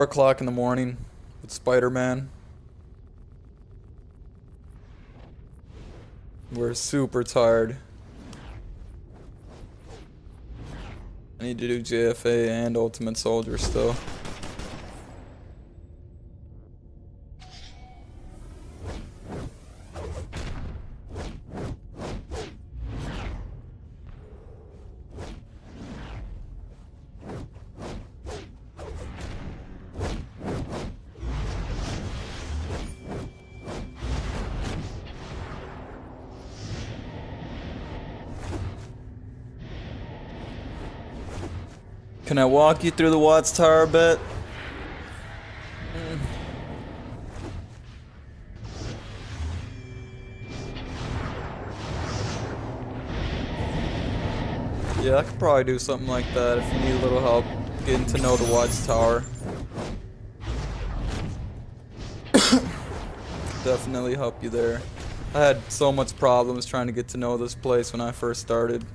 4 o'clock in the morning with Spider-Man. We're super tired. I need to do JFA and Ultimate Soldier still. Can I walk you through the Watts Tower a bit? Yeah, I could probably do something like that if you need a little help getting to know the Watts Tower. Definitely help you there. I had so much problems trying to get to know this place when I first started.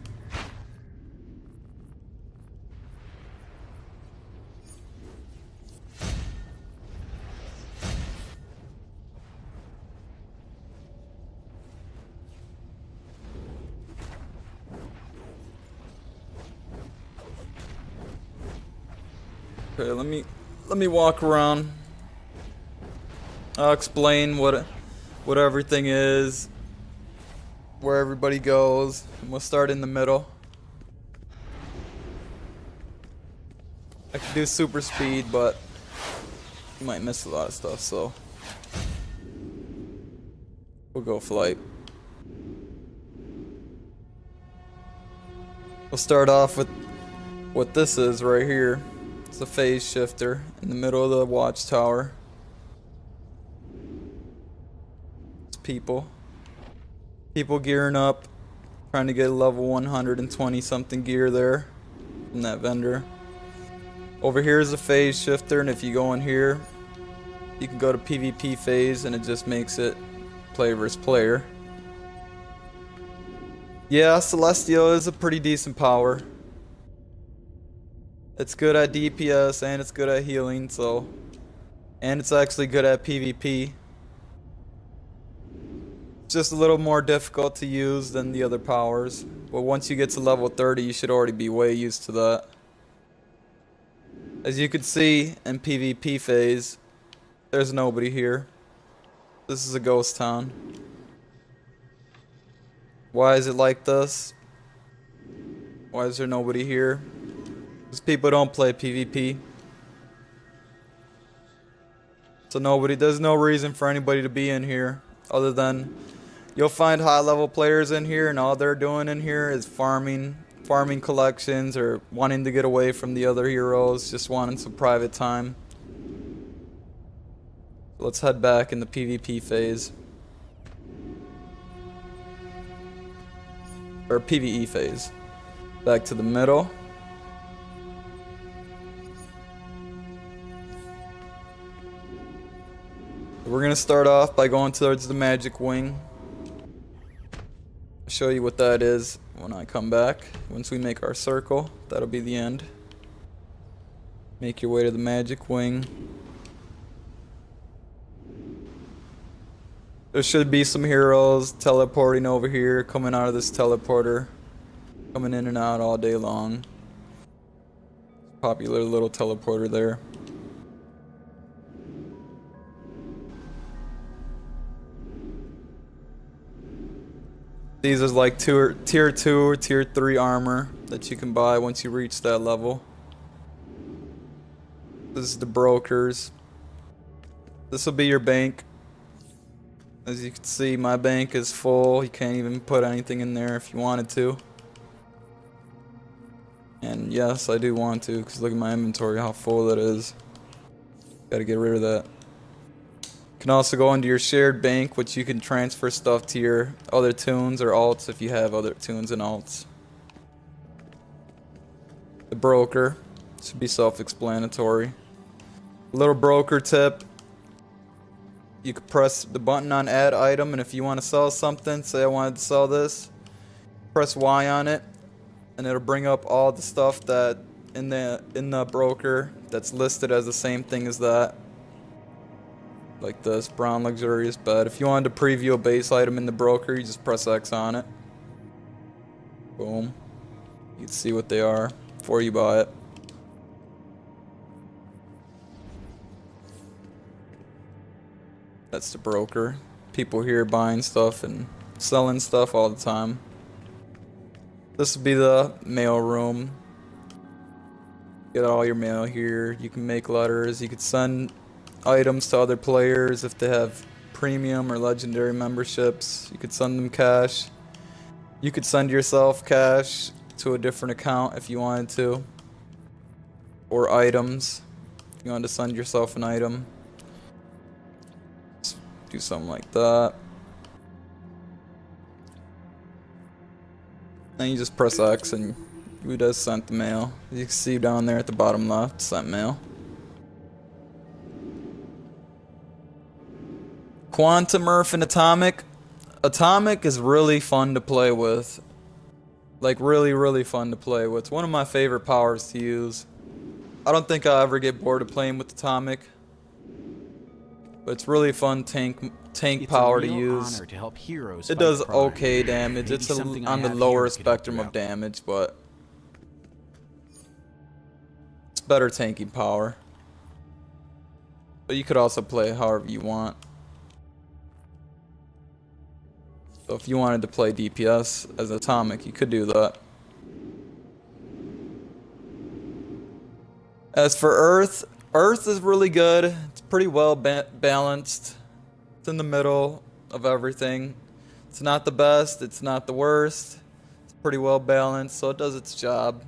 Okay, let me walk around. I'll explain what everything is, where everybody goes, and we'll start in the middle. I can do super speed, but you might miss a lot of stuff, so we'll go flight. We'll start off with what this is right here. It's a phase shifter in the middle of the watchtower. It's people gearing up, trying to get a level 120 something gear there from that vendor. Over here is a phase shifter, and if you go in here, you can go to PvP phase, and it just makes it player versus player. Yeah, Celestial is a pretty decent power. It's good at DPS and it's good at healing, and it's actually good at PvP. It's just a little more difficult to use than the other powers, but once you get to level 30, you should already be way used to that. As you can see in PvP phase, there's nobody here. This is a ghost town. Why is it like this? Why is there nobody here? Because people don't play PvP. So there's no reason for anybody to be in here other than you'll find high level players in here, and all they're doing in here is farming collections or wanting to get away from the other heroes, just wanting some private time. Let's head back in the PvP phase. Or PvE phase. Back to the middle. We're gonna start off by going towards the magic wing. I'll show you what that is when I come back. Once we make our circle, that'll be the end. Make your way to the magic wing. There should be some heroes teleporting over here, coming out of this teleporter. Coming in and out all day long. Popular little teleporter there. These are like tier 2 or tier 3 armor that you can buy once you reach that level. This is the brokers. This will be your bank. As you can see, my bank is full. You can't even put anything in there if you wanted to. And yes, I do want to, because look at my inventory, how full that is. Gotta get rid of that. You can also go into your shared bank, which you can transfer stuff to your other tunes or alts if you have other tunes and alts. The broker should be self-explanatory. Little broker tip. You can press the button on add item, and if you want to sell something, say I wanted to sell this, press Y on it, and it'll bring up all the stuff that in the broker that's listed as the same thing as that. Like this brown luxurious bed. If you wanted to preview a base item in the broker, you just press X on it. Boom. You can see what they are before you buy it. That's the broker. People here buying stuff and selling stuff all the time. This would be the mail room. Get all your mail here. You can make letters. You could send items to other players if they have premium or legendary memberships. You could send them cash. You could send yourself cash to a different account if you wanted to. Or items. If you wanted to send yourself an item. Just do something like that. Then you just press X and you just sent the mail. You can see down there at the bottom left, sent mail. Quantum, Earth, and Atomic. Atomic is really fun to play with. Like really fun to play with. It's one of my favorite powers to use. I don't think I'll ever get bored of playing with Atomic. But it's really fun tank power to use. To help heroes it does crime. okay damage. Maybe it's on the lower spectrum of damage, but it's better tanking power. But you could also play however you want. So if you wanted to play DPS as Atomic, you could do that. As for Earth, Earth is really good. It's pretty well balanced. It's in the middle of everything. It's not the best, it's not the worst. It's pretty well balanced, so it does its job.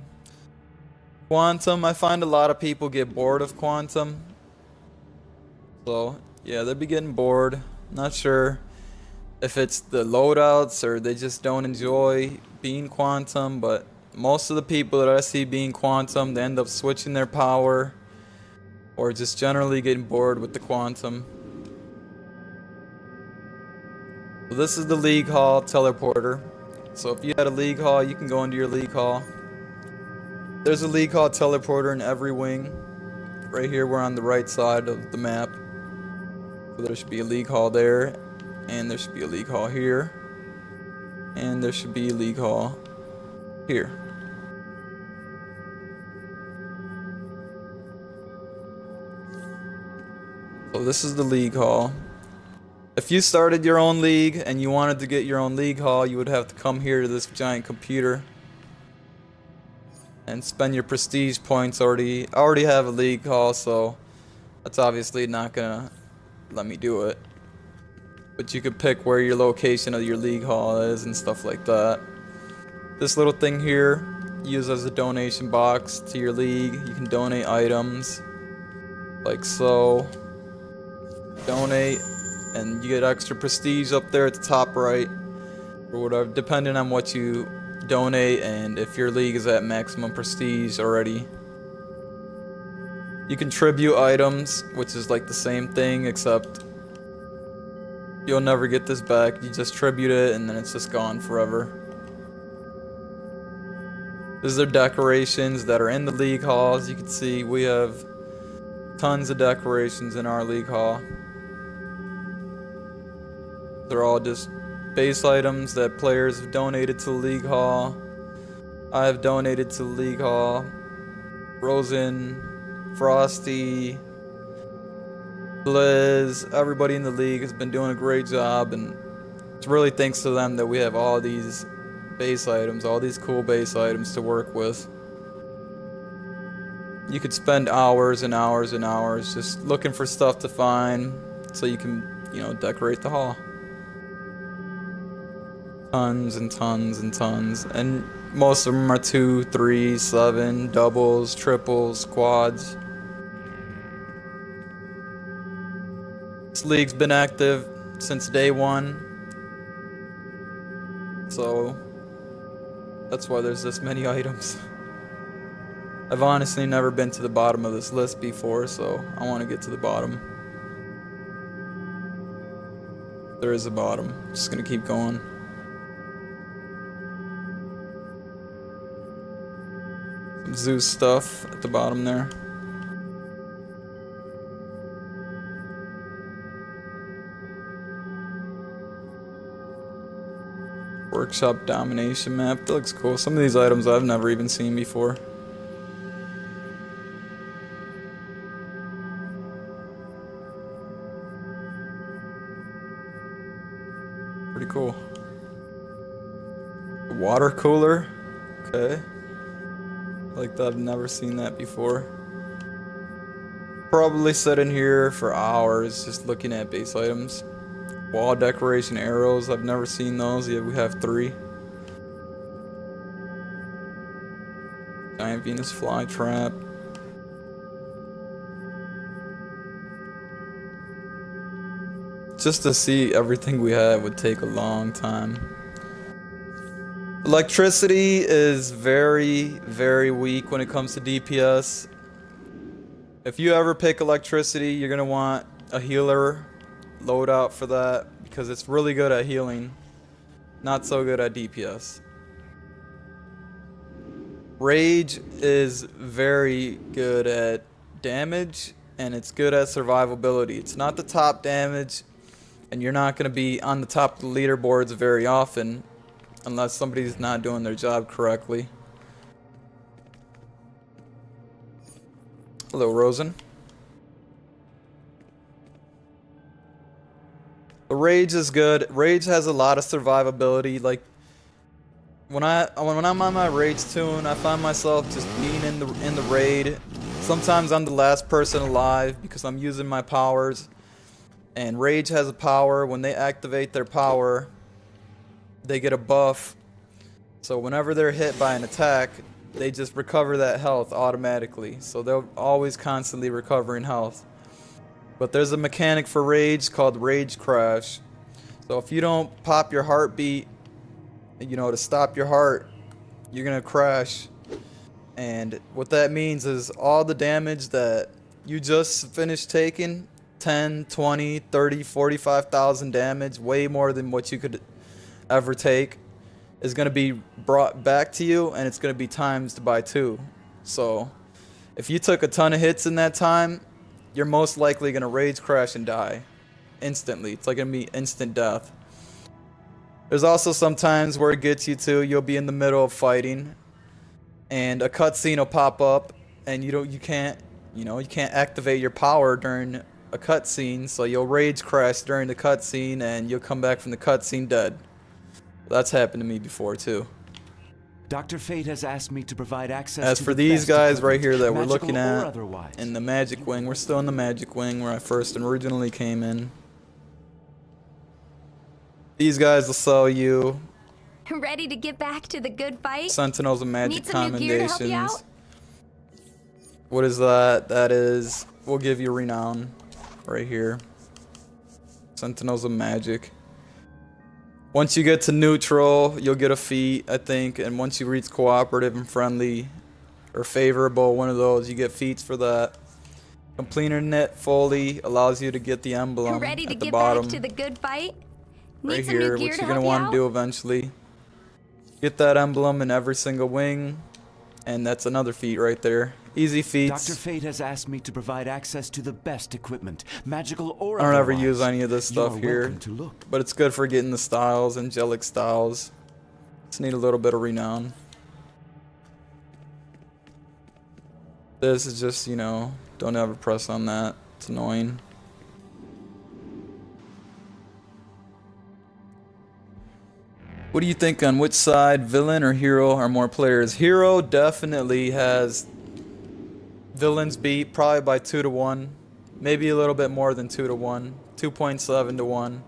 Quantum, I find a lot of people get bored of Quantum. So, yeah, they'd be getting bored. Not sure if it's the loadouts or they just don't enjoy being Quantum, but most of the people that I see being Quantum, they end up switching their power or just generally getting bored with the Quantum. So this is the League Hall teleporter. So if you had a League Hall, you can go into your League Hall. There's a League Hall teleporter in every wing. Right here, we're on the right side of the map. So there should be a League Hall there. And there should be a League Hall here. And there should be a League Hall here. So this is the League Hall. If you started your own league and you wanted to get your own League Hall, you would have to come here to this giant computer and spend your prestige points. I already have a League Hall, so that's obviously not gonna let me do it. But you could pick where your location of your League Hall is and stuff like that. This little thing here, use as a donation box to your league. You can donate items, like so. Donate, and you get extra prestige up there at the top right, or whatever, depending on what you donate and if your league is at maximum prestige already. You can tribute items, which is like the same thing, except you'll never get this back. You just tribute it and then it's just gone forever. These are decorations that are in the League Hall. As you can see, we have tons of decorations in our League Hall. They're all just base items that players have donated to the League Hall. I have donated to the League Hall. Rosen, Frosty, Blizz, everybody in the league has been doing a great job, and it's really thanks to them that we have all these base items, all these cool base items to work with. You could spend hours and hours and hours just looking for stuff to find so you can, decorate the hall. Tons and tons and tons, and most of them are 2, 3, 7, doubles, triples, quads. This league's been active since day one, so that's why there's this many items. I've honestly never been to the bottom of this list before, so I want to get to the bottom. There is a bottom. Just gonna keep going. Zeus stuff at the bottom there. Workshop domination map. That looks cool. Some of these items I've never even seen before. Pretty cool. Water cooler. Okay. Like that, I've never seen that before. Probably sit in here for hours just looking at base items. Wall decoration arrows, I've never seen those. Yeah, we have 3. Giant Venus flytrap. Just to see everything we have would take a long time. Electricity is very, very weak when it comes to DPS. If you ever pick electricity, you're gonna want a healer loadout for that because it's really good at healing, not so good at DPS. Rage is very good at damage and it's good at survivability. It's not the top damage and you're not gonna be on the top of the leaderboards very often unless somebody's not doing their job correctly. Hello, Rosen. The Rage is good. Rage has a lot of survivability. Like when I'm on my Rage tune, I find myself just being in the raid. Sometimes I'm the last person alive because I'm using my powers. And Rage has a power. When they activate their power, they get a buff. So whenever they're hit by an attack, they just recover that health automatically. So they're always constantly recovering health. But there's a mechanic for Rage called Rage Crash. So if you don't pop your heartbeat, you know, to stop your heart, you're gonna crash. And what that means is all the damage that you just finished taking, 10, 20, 30, 45,000 damage, way more than what you could ever take, is gonna be brought back to you and it's gonna be times by 2. So if you took a ton of hits in that time, you're most likely gonna rage crash and die instantly. It's like gonna be instant death. There's also some times where it gets you to, you'll be in the middle of fighting and a cutscene will pop up and you can't activate your power during a cutscene, so you'll rage crash during the cutscene and you'll come back from the cutscene dead. That's happened to me before too. Dr. Fate has asked me to provide access As to for the these best guys right equipment, here that we're magical looking or at otherwise. in the Magic Wing, we're still in the Magic Wing where I first originally came in. These guys will sell you Ready to get back to the good fight? Sentinels of Magic Need some new gear to help you Commendations. out? What is that? That is, we'll give you Renown right here. Sentinels of Magic. Once you get to neutral, you'll get a feat, I think, and once you reach cooperative and friendly or favorable, one of those, you get feats for that. Completing it fully allows you to get the emblem Ready to at the get bottom back to the good fight? Need right some new here, gear which to you're gonna help you want out? to do eventually. Get that emblem in every single wing, and that's another feat right there. Easy feats. Dr. Fate has asked me to provide access to the best equipment, magical or I don't ever otherwise. use any of this stuff You're here, welcome to look. but it's good for getting the styles, angelic styles. Just need a little bit of renown. This is just, you know, don't ever press on that. It's annoying. What do you think on which side, villain or hero, are more players? Hero definitely has villains beat probably by 2 to 1. Maybe a little bit more than 2 to 1. 2.7 to 1.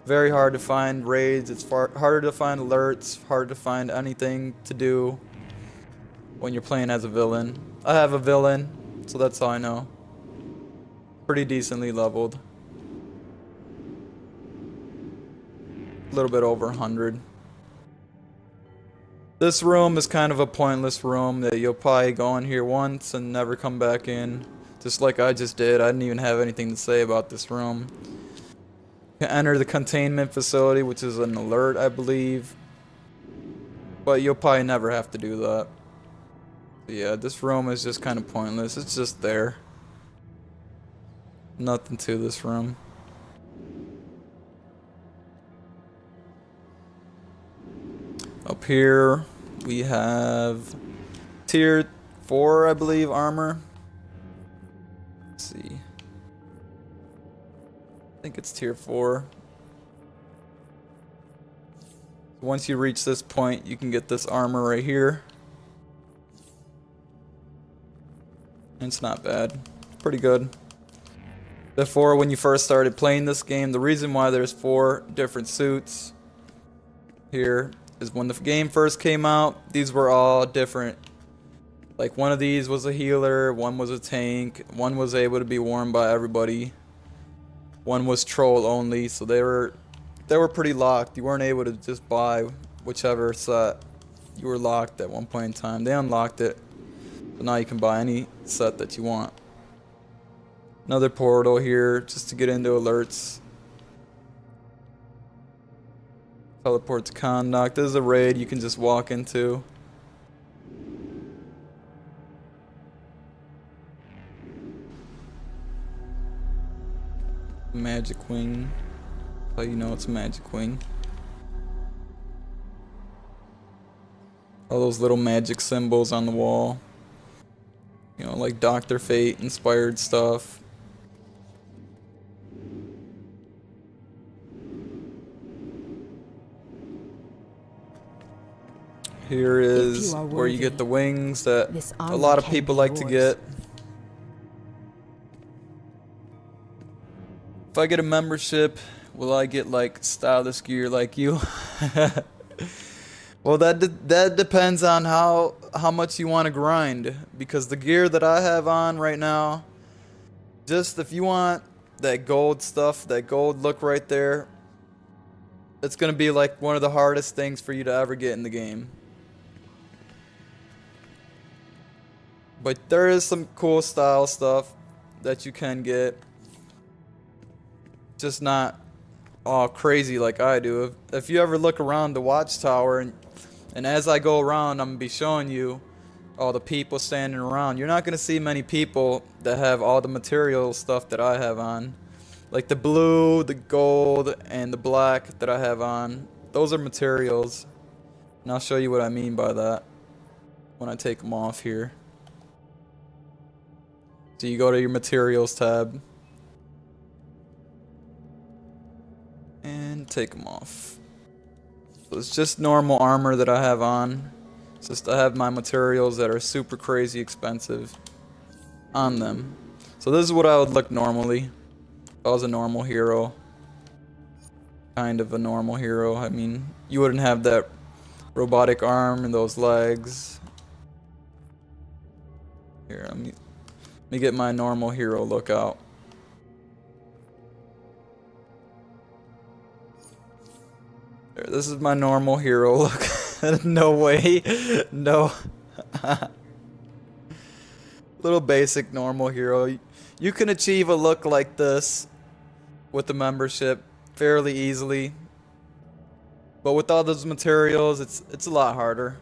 Very hard to find raids. It's harder to find alerts. Hard to find anything to do when you're playing as a villain. I have a villain, so that's all I know. Pretty decently leveled. A little bit over 100. This room is kind of a pointless room that you'll probably go in here once and never come back in. Just like I just did. I didn't even have anything to say about this room. You can enter the containment facility, which is an alert, I believe. But you'll probably never have to do that. Yeah, this room is just kind of pointless. It's just there. Nothing to this room. Up here, we have tier 4, I believe, armor. Let's see. I think it's tier 4. Once you reach this point, you can get this armor right here. And it's not bad. It's pretty good. Before, when you first started playing this game, the reason why there's 4 different suits here is when the game first came out, these were all different. Like, one of these was a healer, one was a tank, one was able to be worn by everybody, one was troll only, so they were pretty locked. You weren't able to just buy whichever set. You were locked at one point in time. They unlocked it, so now you can buy any set that you want. Another portal here just to get into alerts. Teleport to Conduct. This is a raid you can just walk into. Magic wing. How you know it's a magic wing. All those little magic symbols on the wall. You know, like Dr. Fate inspired stuff. Here is where you get the wings that a lot of people like to get. If I get a membership, will I get like stylish gear like you? Well, that depends on how much you want to grind, because the gear that I have on right now, just if you want that gold stuff, that gold look right there, it's gonna be like one of the hardest things for you to ever get in the game. But there is some cool style stuff that you can get. Just not all crazy like I do. If you ever look around the watchtower, and as I go around, I'm gonna be showing you all the people standing around. You're not gonna see many people that have all the material stuff that I have on. Like the blue, the gold, and the black that I have on. Those are materials. And I'll show you what I mean by that when I take them off here. So you go to your materials tab and take them off. So it's just normal armor that I have on. It's just I have my materials that are super crazy expensive on them. So this is what I would look normally if I was a normal hero. Kind of a normal hero. I mean, you wouldn't have that robotic arm and those legs. Here, let me get my normal hero look out. There, this is my normal hero look. No way. No. Little basic normal hero. You can achieve a look like this with the membership fairly easily. But with all those materials, it's a lot harder.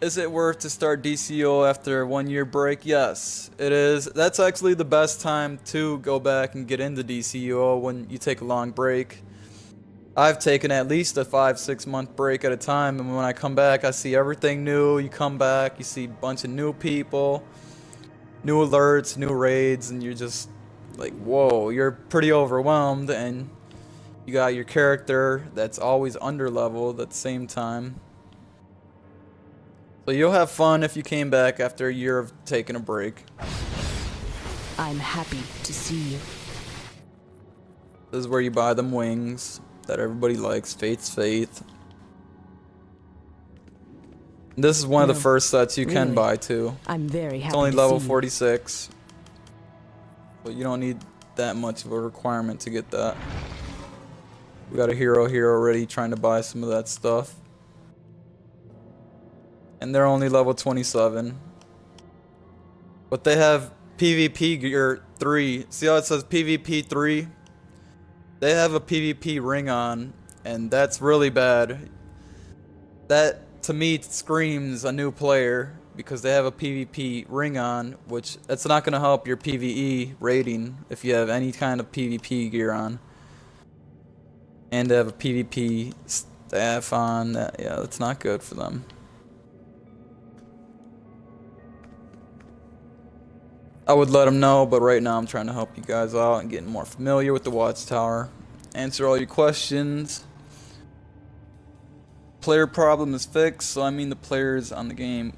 Is it worth to start DCO after a 1-year break? Yes, it is. That's actually the best time to go back and get into DCO when you take a long break. I've taken at least a 5-6 month break at a time, and when I come back, I see everything new. You come back, you see a bunch of new people, new alerts, new raids, and you're just like, whoa, you're pretty overwhelmed, and you got your character that's always under-leveled at the same time. So you'll have fun if you came back after a year of taking a break. I'm happy to see you. This is where you buy them wings that everybody likes. Fate's Faith. This is one of the first sets you can buy too. I'm very happy. It's only to level see you. 46. But you don't need that much of a requirement to get that. We got a hero here already trying to buy some of that stuff. And they're only level 27. But they have PvP gear 3. See how it says PvP 3? They have a PvP ring on, and that's really bad. That to me screams a new player because they have a PvP ring on, which it's not going to help your PvE rating if you have any kind of PvP gear on. And they have a PvP staff on. Yeah, that's not good for them. I would let them know, but right now I'm trying to help you guys out and getting more familiar with the Watchtower. Answer all your questions. Player problem is fixed, so I mean the players on the game.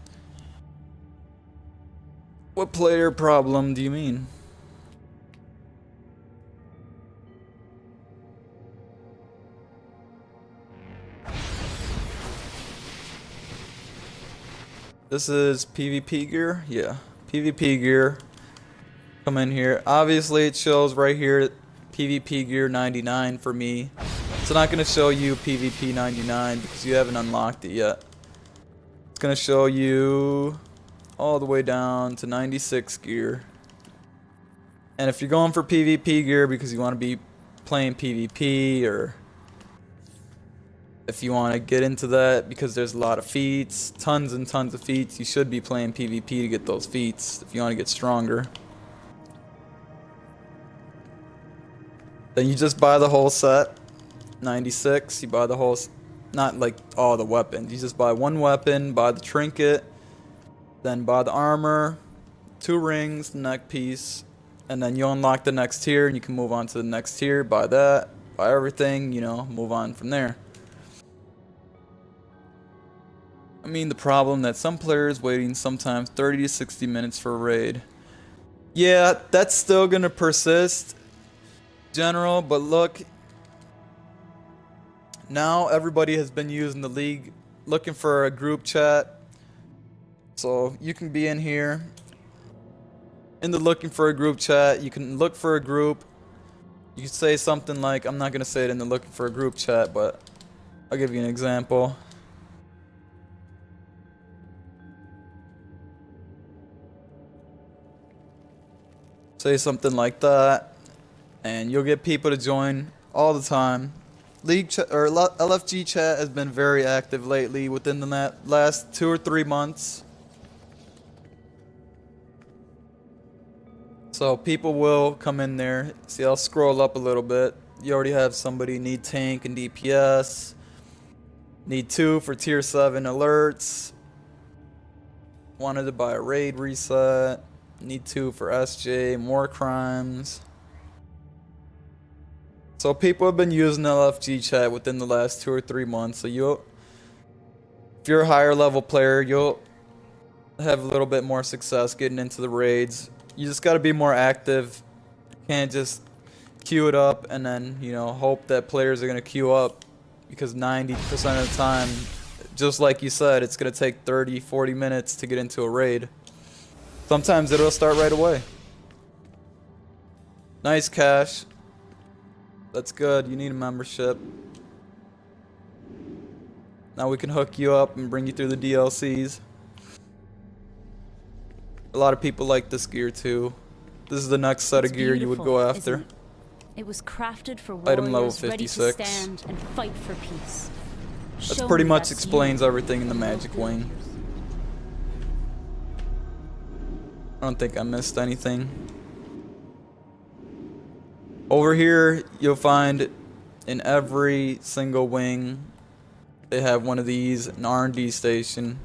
What player problem do you mean? This is PvP gear? Yeah, PvP gear. Come in here. Obviously, it shows right here PvP gear 99 for me. It's not going to show you PvP 99 because you haven't unlocked it yet. It's going to show you all the way down to 96 gear. And if you're going for PvP gear because you want to be playing PvP, or if you want to get into that because there's a lot of feats, tons and tons of feats, you should be playing PvP to get those feats if you want to get stronger. Then you just buy the whole set, 96. You buy the whole, not like all the weapons. You just buy one weapon, buy the trinket, then buy the armor, 2 rings, the neck piece, and then you unlock the next tier and you can move on to the next tier, buy that, buy everything, you know, move on from there. I mean, the problem that some players waiting sometimes 30 to 60 minutes for a raid. Yeah, that's still gonna persist, general, but look, now everybody has been using the league looking for a group chat, so you can be in here in the looking for a group chat. You can look for a group. You can say something like, I'm not gonna say it in the looking for a group chat, but I'll give you an example. Say something like that, and you'll get people to join all the time. League or LFG chat has been very active lately within the last 2 or 3 months. So people will come in there. See, I'll scroll up a little bit. You already have somebody need tank and DPS. Need 2 for tier 7 alerts. Wanted to buy a raid reset. Need 2 for SJ, more crimes. So people have been using LFG chat within the last 2 or 3 months. So if you're a higher level player, you'll have a little bit more success getting into the raids. You just got to be more active. You can't just queue it up and then, you know, hope that players are going to queue up, because 90% of the time, just like you said, it's going to take 30, 40 minutes to get into a raid. Sometimes it'll start right away. Nice cash. That's good. You need a membership. Now we can hook you up and bring you through the DLCs. A lot of people like this gear too. This is the next set of gear you would go after. It was crafted for Item level warriors ready to 56. stand and fight for peace. That's Show pretty me much that's explains you. everything in the Magic Wing. I don't think I missed anything. Over here, you'll find in every single wing, they have one of these, an R&D station.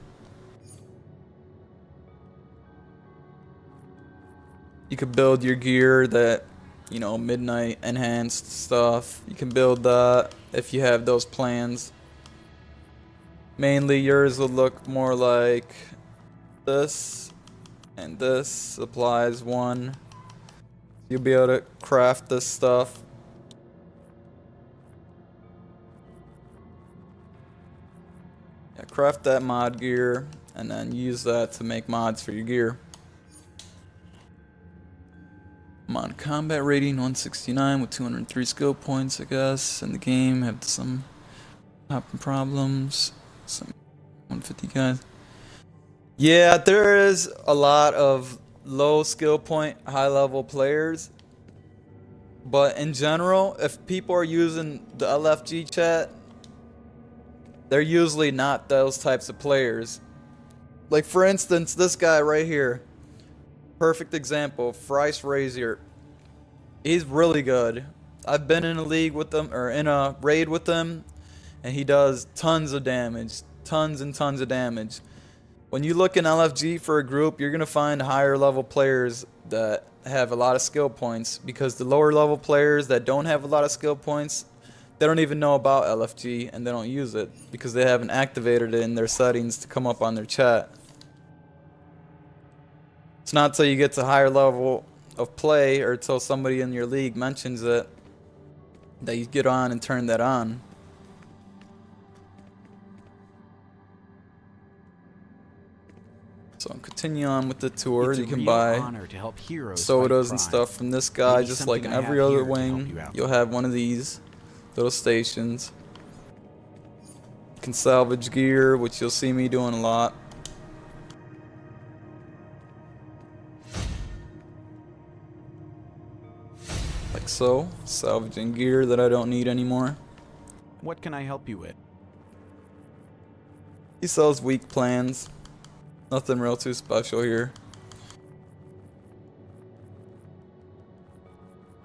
You could build your gear that, you know, midnight enhanced stuff. You can build that if you have those plans. Mainly yours will look more like this, and this supplies 1. You'll be able to craft this stuff. Yeah, craft that mod gear and then use that to make mods for your gear. I'm on combat rating 169 with 203 skill points, I guess. In the game, have some popping problems. Some 150 guys. Yeah, there is a lot of low skill point, high level players. But in general, if people are using the LFG chat, they're usually not those types of players. Like for instance, this guy right here. Perfect example, Thrice Razor. He's really good. I've been in a league with him, or in a raid with him, and he does tons of damage. Tons and tons of damage. When you look in LFG for a group, you're going to find higher level players that have a lot of skill points, because the lower level players that don't have a lot of skill points, they don't even know about LFG and they don't use it because they haven't activated it in their settings to come up on their chat. It's not till you get to higher level of play or till somebody in your league mentions it that you get on and turn that on. So continue on with the tour. You can buy sodas and stuff from this guy, just like in every other wing. You'll have one of these little stations. You can salvage gear, which you'll see me doing a lot. Like so, salvaging gear that I don't need anymore. What can I help you with? He sells weak plans. Nothing real too special here.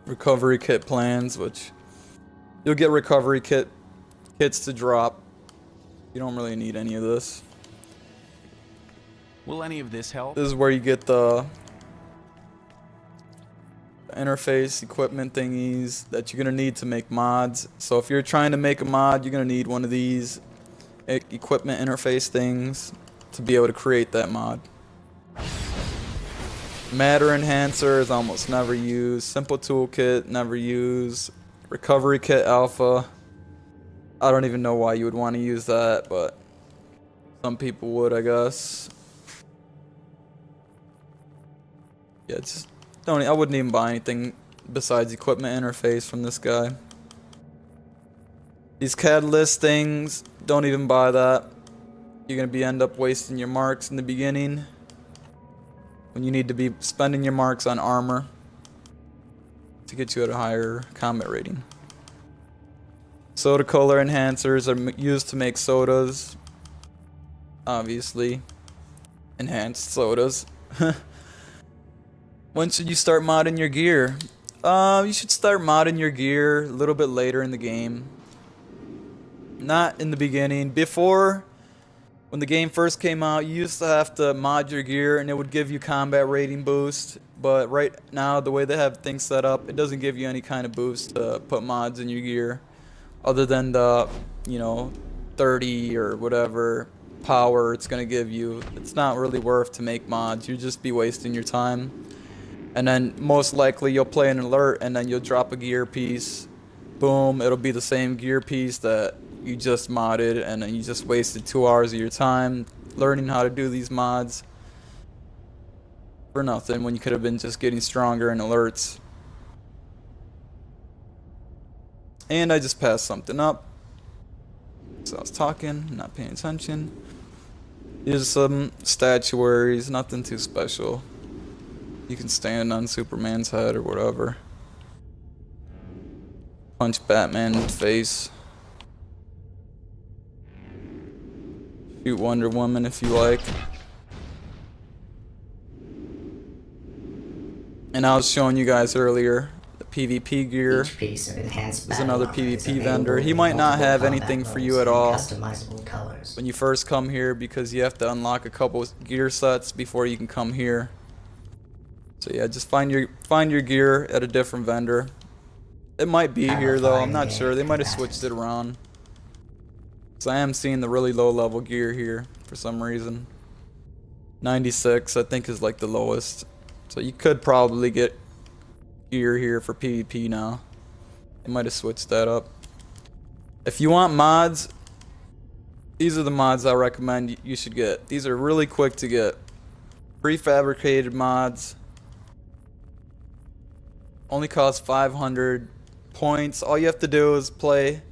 Recovery kit plans, which you'll get recovery kits to drop. You don't really need any of this. Will any of this help? This is where you get the interface equipment thingies that you're gonna need to make mods. So if you're trying to make a mod, you're gonna need one of these equipment interface things to be able to create that mod. Matter enhancer is almost never used. Simple toolkit, never used. Recovery kit alpha, I don't even know why you would want to use that, but some people would, I guess. Yeah, just don't. I wouldn't even buy anything besides equipment interface from this guy. These catalyst things, don't even buy that. You're gonna end up wasting your marks in the beginning when you need to be spending your marks on armor to get you at a higher combat rating. Soda color enhancers are used to make sodas. Obviously, enhanced sodas. When should you start modding your gear? You should start modding your gear a little bit later in the game. Not in the beginning. Before, when the game first came out, you used to have to mod your gear and it would give you combat rating boost. But right now, the way they have things set up, it doesn't give you any kind of boost to put mods in your gear. Other than the, 30 or whatever power it's going to give you. It's not really worth to make mods. You'll just be wasting your time. And then most likely you'll play an alert and then you'll drop a gear piece. Boom, it'll be the same gear piece that you just modded, and then you just wasted 2 hours of your time learning how to do these mods for nothing when you could have been just getting stronger in alerts. And I just passed something up. So I was talking, not paying attention. Here's some statuaries, nothing too special. You can stand on Superman's head or whatever. Punch Batman in the face. Shoot Wonder Woman if you like. And I was showing you guys earlier, the PvP gear. Each piece of enhanced There's another battle armor is PvP available vendor. He in might not multiple have combat anything for modes you at and all customizable colors. when you first come here, because you have to unlock a couple gear sets before you can come here. So yeah, just find your gear at a different vendor. It might be here though, I'm not sure. They might have switched it around. So I am seeing the really low level gear here for some reason. 96 I think is like the lowest. So you could probably get gear here for PvP now. They might have switched that up. If you want mods, these are the mods I recommend you should get. These are really quick to get. Prefabricated mods. Only cost 500 points. All you have to do is play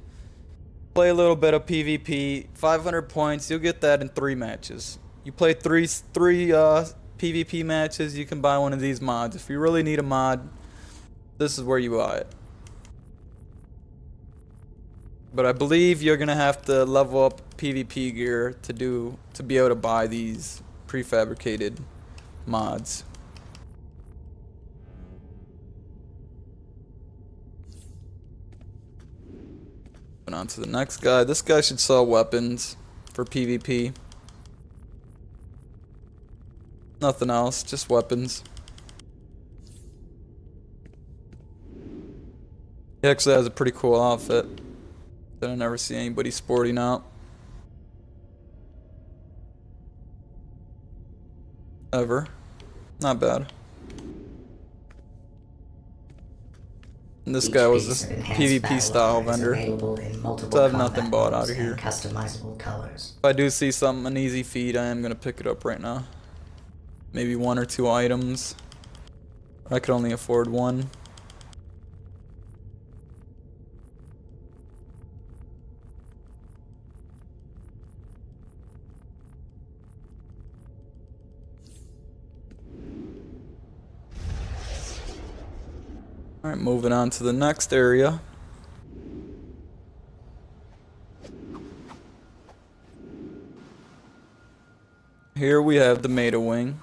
a little bit of PvP. 500 points, you'll get that in 3 matches. You play three PvP matches, you can buy one of these mods. If you really need a mod, this is where you buy it. But I believe you're gonna have to level up PvP gear to be able to buy these prefabricated mods. Moving on to the next guy. This guy should sell weapons for PvP. Nothing else, just weapons. He actually has a pretty cool outfit that I never see anybody sporting out. Ever. Not bad. And this guy was this PvP style vendor. So I have nothing bought out of here. Customizable colors. If I do see something, an easy feed, I am going to pick it up right now. Maybe 1 or 2 items. I could only afford 1. Alright, moving on to the next area. Here we have the Meta Wing.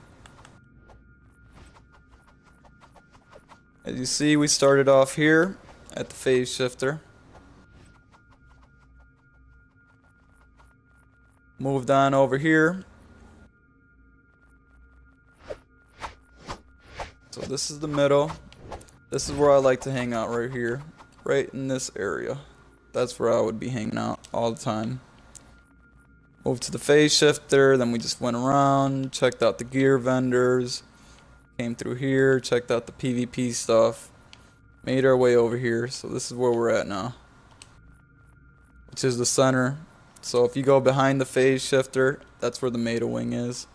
As you see, we started off here at the phase shifter. Moved on over here. So this is the middle. This is where I like to hang out right here. Right in this area. That's where I would be hanging out all the time. Moved to the phase shifter, then we just went around, checked out the gear vendors. Came through here, checked out the PvP stuff. Made our way over here, so this is where we're at now. Which is the center. So if you go behind the phase shifter, that's where the Meta Wing is.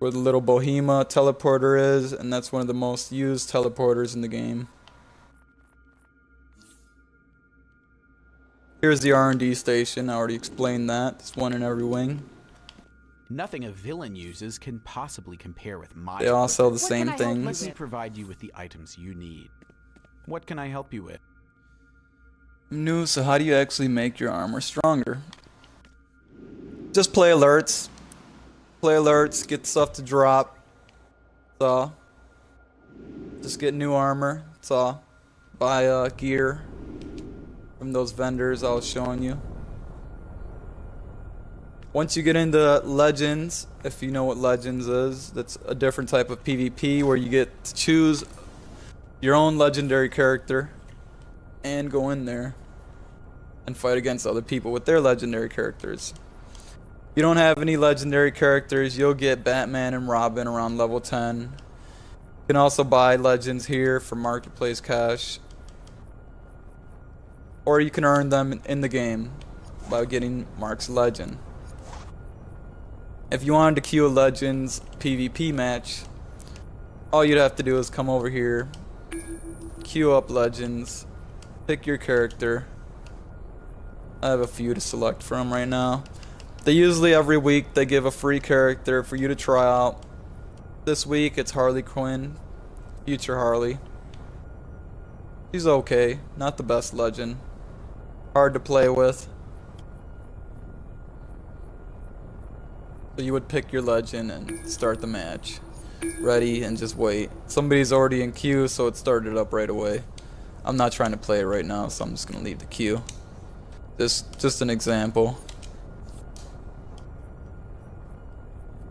Where the little Bohema teleporter is, and that's one of the most used teleporters in the game. Here's the R&D station, I already explained that. It's one in every wing. Nothing a villain uses can possibly compare with my They all sell the equipment. same Let things. me provide you with the items you need. What can I help you with? I'm new, so how do you actually make your armor stronger? Just play alerts. Play alerts, get stuff to drop. That's all. Just get new armor. That's all. Buy gear from those vendors I was showing you. Once you get into Legends, if you know what Legends is, that's a different type of PvP where you get to choose your own legendary character and go in there and fight against other people with their legendary characters. If you don't have any legendary characters, you'll get Batman and Robin around level 10. You can also buy Legends here for Marketplace Cash. Or you can earn them in the game by getting Mark's Legend. If you wanted to queue a Legends PvP match, all you'd have to do is come over here, queue up Legends, pick your character. I have a few to select from right now. They usually every week they give a free character for you to try out. This week it's Harley Quinn, Future Harley. She's okay, not the best Legend. Hard to play with. So you would pick your Legend and start the match. Ready and just wait. Somebody's already in queue, so it started up right away. I'm not trying to play it right now, so I'm just gonna leave the queue. Just an example.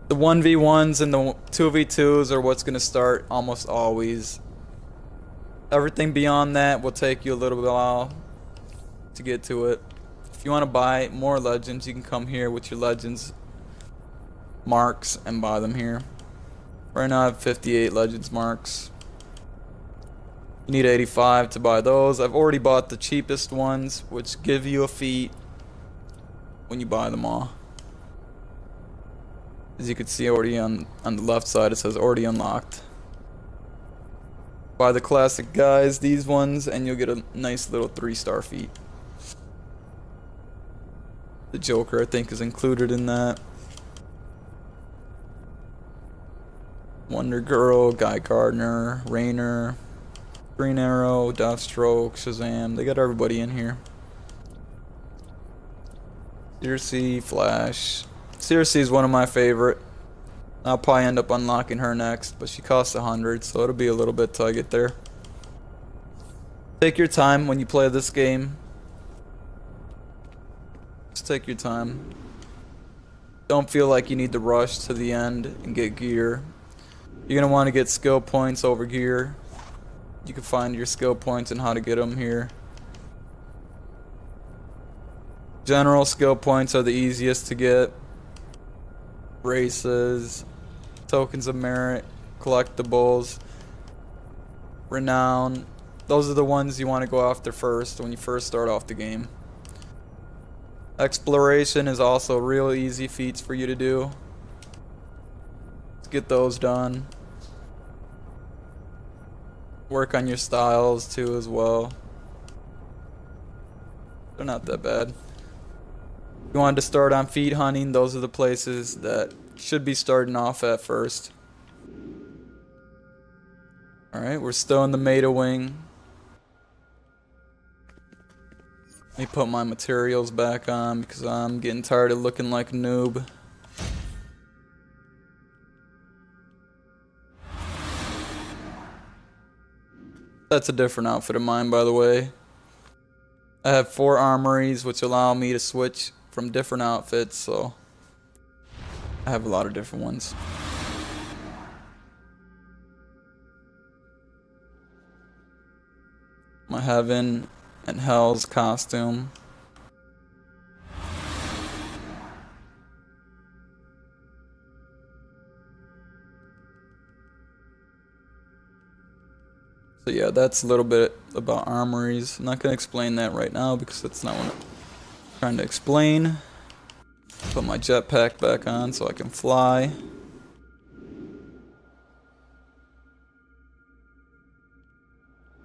The 1v1s and the 2v2s are what's gonna start almost always. Everything beyond that will take you a little while to get to it. If you want to buy more Legends, you can come here with your Legends marks and buy them here. Right now I have 58 Legends marks. You need 85 to buy those. I've already bought the cheapest ones, which give you a feat when you buy them all. As you can see already on the left side, it says already unlocked. Buy the classic guys, these ones, and you'll get a nice little 3-star feat. The Joker, I think, is included in that. Wonder Girl, Guy Gardner, Rainer, Green Arrow, Deathstroke, Shazam. They got everybody in here. Circe, Flash. Circe is one of my favorite. I'll probably end up unlocking her next, but she costs 100, so it'll be a little bit till I get there. Take your time when you play this game. Just take your time. Don't feel like you need to rush to the end and get gear. You're gonna want to get skill points over gear. You can find your skill points and how to get them here. General skill points are the easiest to get. Races, tokens of merit, collectibles, renown. Those are the ones you want to go after first when you first start off the game. Exploration is also real easy feats for you to do. Let's get those done. Work on your styles too as well. They're not that bad. If you wanted to start on feed hunting, those are the places that should be starting off at first. Alright, we're still in the Meta Wing. Let me put my materials back on because I'm getting tired of looking like a noob. That's a different outfit of mine, by the way. I have 4 armories, which allow me to switch from different outfits, so I have a lot of different ones. My Heaven and Hell's costume. So yeah, that's a little bit about armories. I'm not going to explain that right now because that's not what I'm trying to explain. Put my jetpack back on so I can fly.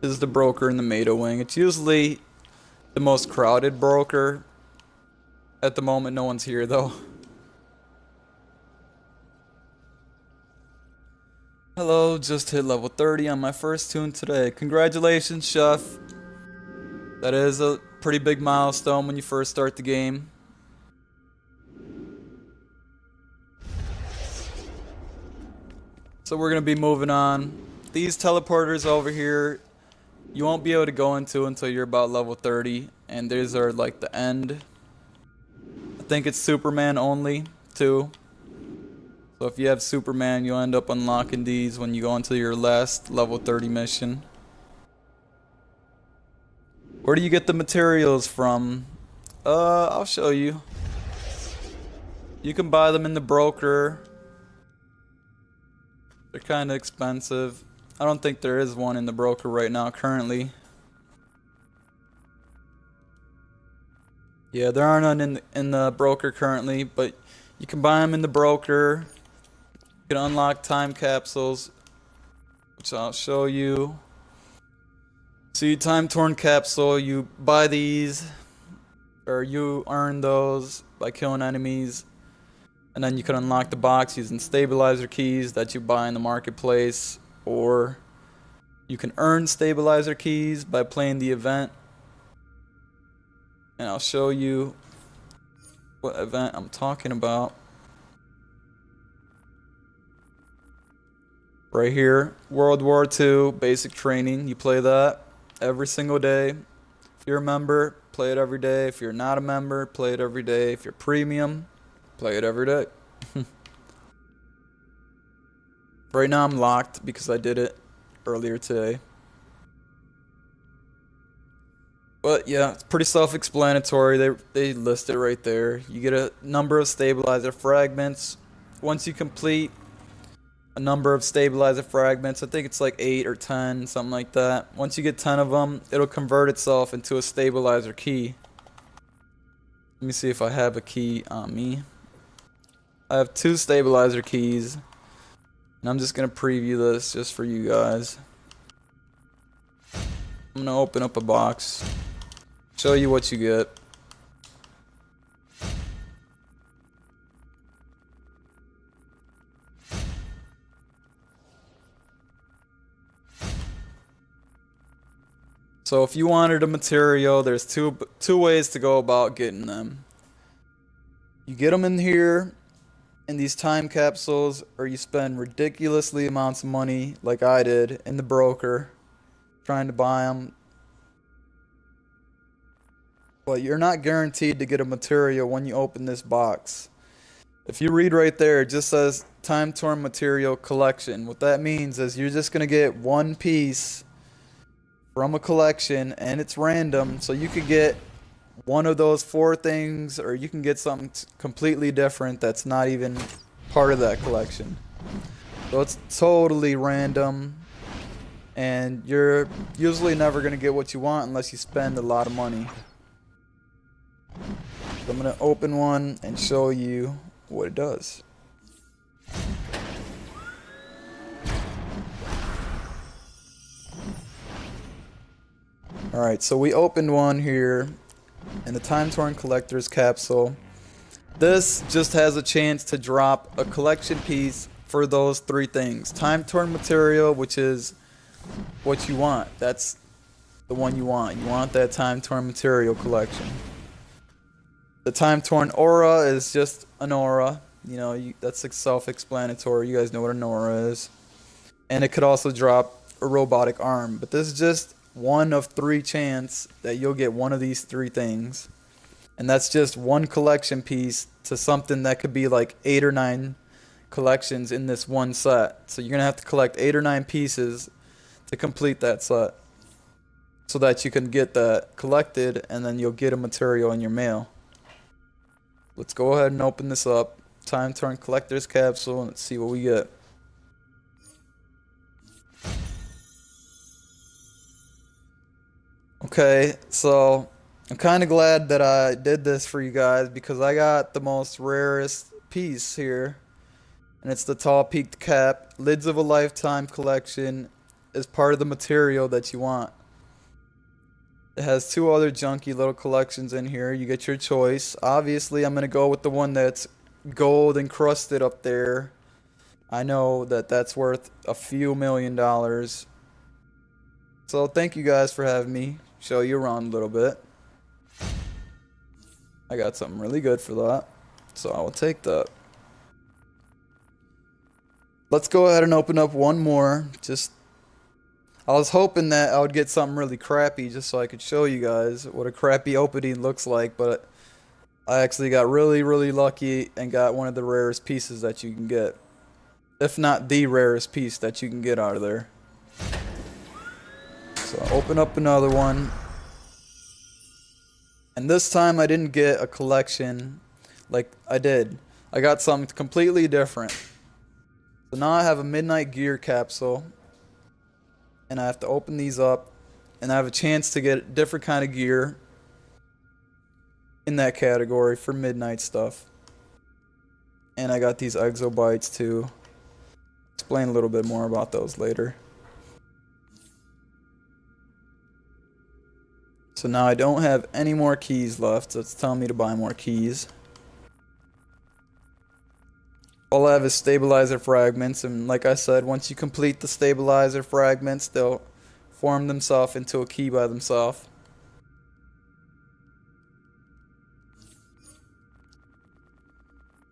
This is the broker in the Meta Wing. It's usually the most crowded broker. At the moment, no one's here though. Hello, just hit level 30 on my first tune today. Congratulations, Chef. That is a pretty big milestone when you first start the game. So we're going to be moving on. These teleporters over here, you won't be able to go into until you're about level 30. And these are like the end. I think it's Superman only, too. So if you have Superman, you'll end up unlocking these when you go into your last level 30 mission. Where do you get the materials from? I'll show you. You can buy them in the broker. They're kind of expensive. I don't think there is one in the broker right now currently. Yeah, there are none in the broker currently, but you can buy them in the broker. You can unlock time capsules, which I'll show you. So you time torn capsule, you buy these, or you earn those by killing enemies. And then you can unlock the box using stabilizer keys that you buy in the marketplace, or you can earn stabilizer keys by playing the event. And I'll show you what event I'm talking about. Right here, World War II basic training. You play that every single day. If you're a member, play it every day. If you're not a member, play it every day. If you're premium, play it every day. Right now I'm locked because I did it earlier today. But yeah, it's pretty self-explanatory. They list it right there. You get a number of stabilizer fragments. Once you complete a number of stabilizer fragments, I think it's like 8 or 10, something like that. Once you get 10 of them, it'll convert itself into a stabilizer key. Let me see if I have a key on me. I have 2 stabilizer keys, and I'm just gonna preview this just for you guys. I'm gonna open up a box, show you what you get. So if you wanted a material, there's two ways to go about getting them. You get them in here in these time capsules, or you spend ridiculously amounts of money like I did in the broker trying to buy them. But you're not guaranteed to get a material when you open this box. If you read right there, it just says time torn material collection. What that means is you're just going to get one piece from a collection, and it's random, so you could get one of those 4 things, or you can get something completely different that's not even part of that collection. So it's totally random, and you're usually never going to get what you want unless you spend a lot of money. So I'm going to open one and show you what it does. Alright, so we opened one here in the Time Torn Collector's capsule. This just has a chance to drop a collection piece for those 3 things. Time Torn material, which is what you want. That's the one you want. You want that Time Torn material collection. The Time Torn aura is just an aura. You know, that's like self-explanatory. You guys know what an aura is. And it could also drop a robotic arm. But this is just one of 3 chance that you'll get one of these 3 things. And that's just one collection piece to something that could be like 8 or 9 collections in this one set. So you're going to have to collect 8 or 9 pieces to complete that set, so that you can get that collected, and then you'll get a material in your mail. Let's go ahead and open this up. Time Torn Collector's capsule, and let's see what we get. Okay, so I'm kind of glad that I did this for you guys, because I got the most rarest piece here, and it's the tall peaked cap. Lids of a Lifetime collection is part of the material that you want. It has 2 other junky little collections in here. You get your choice. Obviously, I'm going to go with the one that's gold encrusted up there. I know that that's worth a few $1,000,000. So thank you guys for having me show you around a little bit. I got something really good for that, so I will take that. Let's go ahead and open up one more. I was hoping that I would get something really crappy just so I could show you guys what a crappy opening looks like, but I actually got really, really lucky and got one of the rarest pieces that you can get. If not the rarest piece that you can get out of there. So I'll open up another one. And this time I didn't get a collection like I did. I got something completely different. So now I have a Midnight Gear capsule. And I have to open these up, and I have a chance to get a different kind of gear in that category for midnight stuff. And I got these exobites too. Explain a little bit more about those later. So now I don't have any more keys left, so it's telling me to buy more keys. All I have is stabilizer fragments, and like I said, once you complete the stabilizer fragments, they'll form themselves into a key by themselves.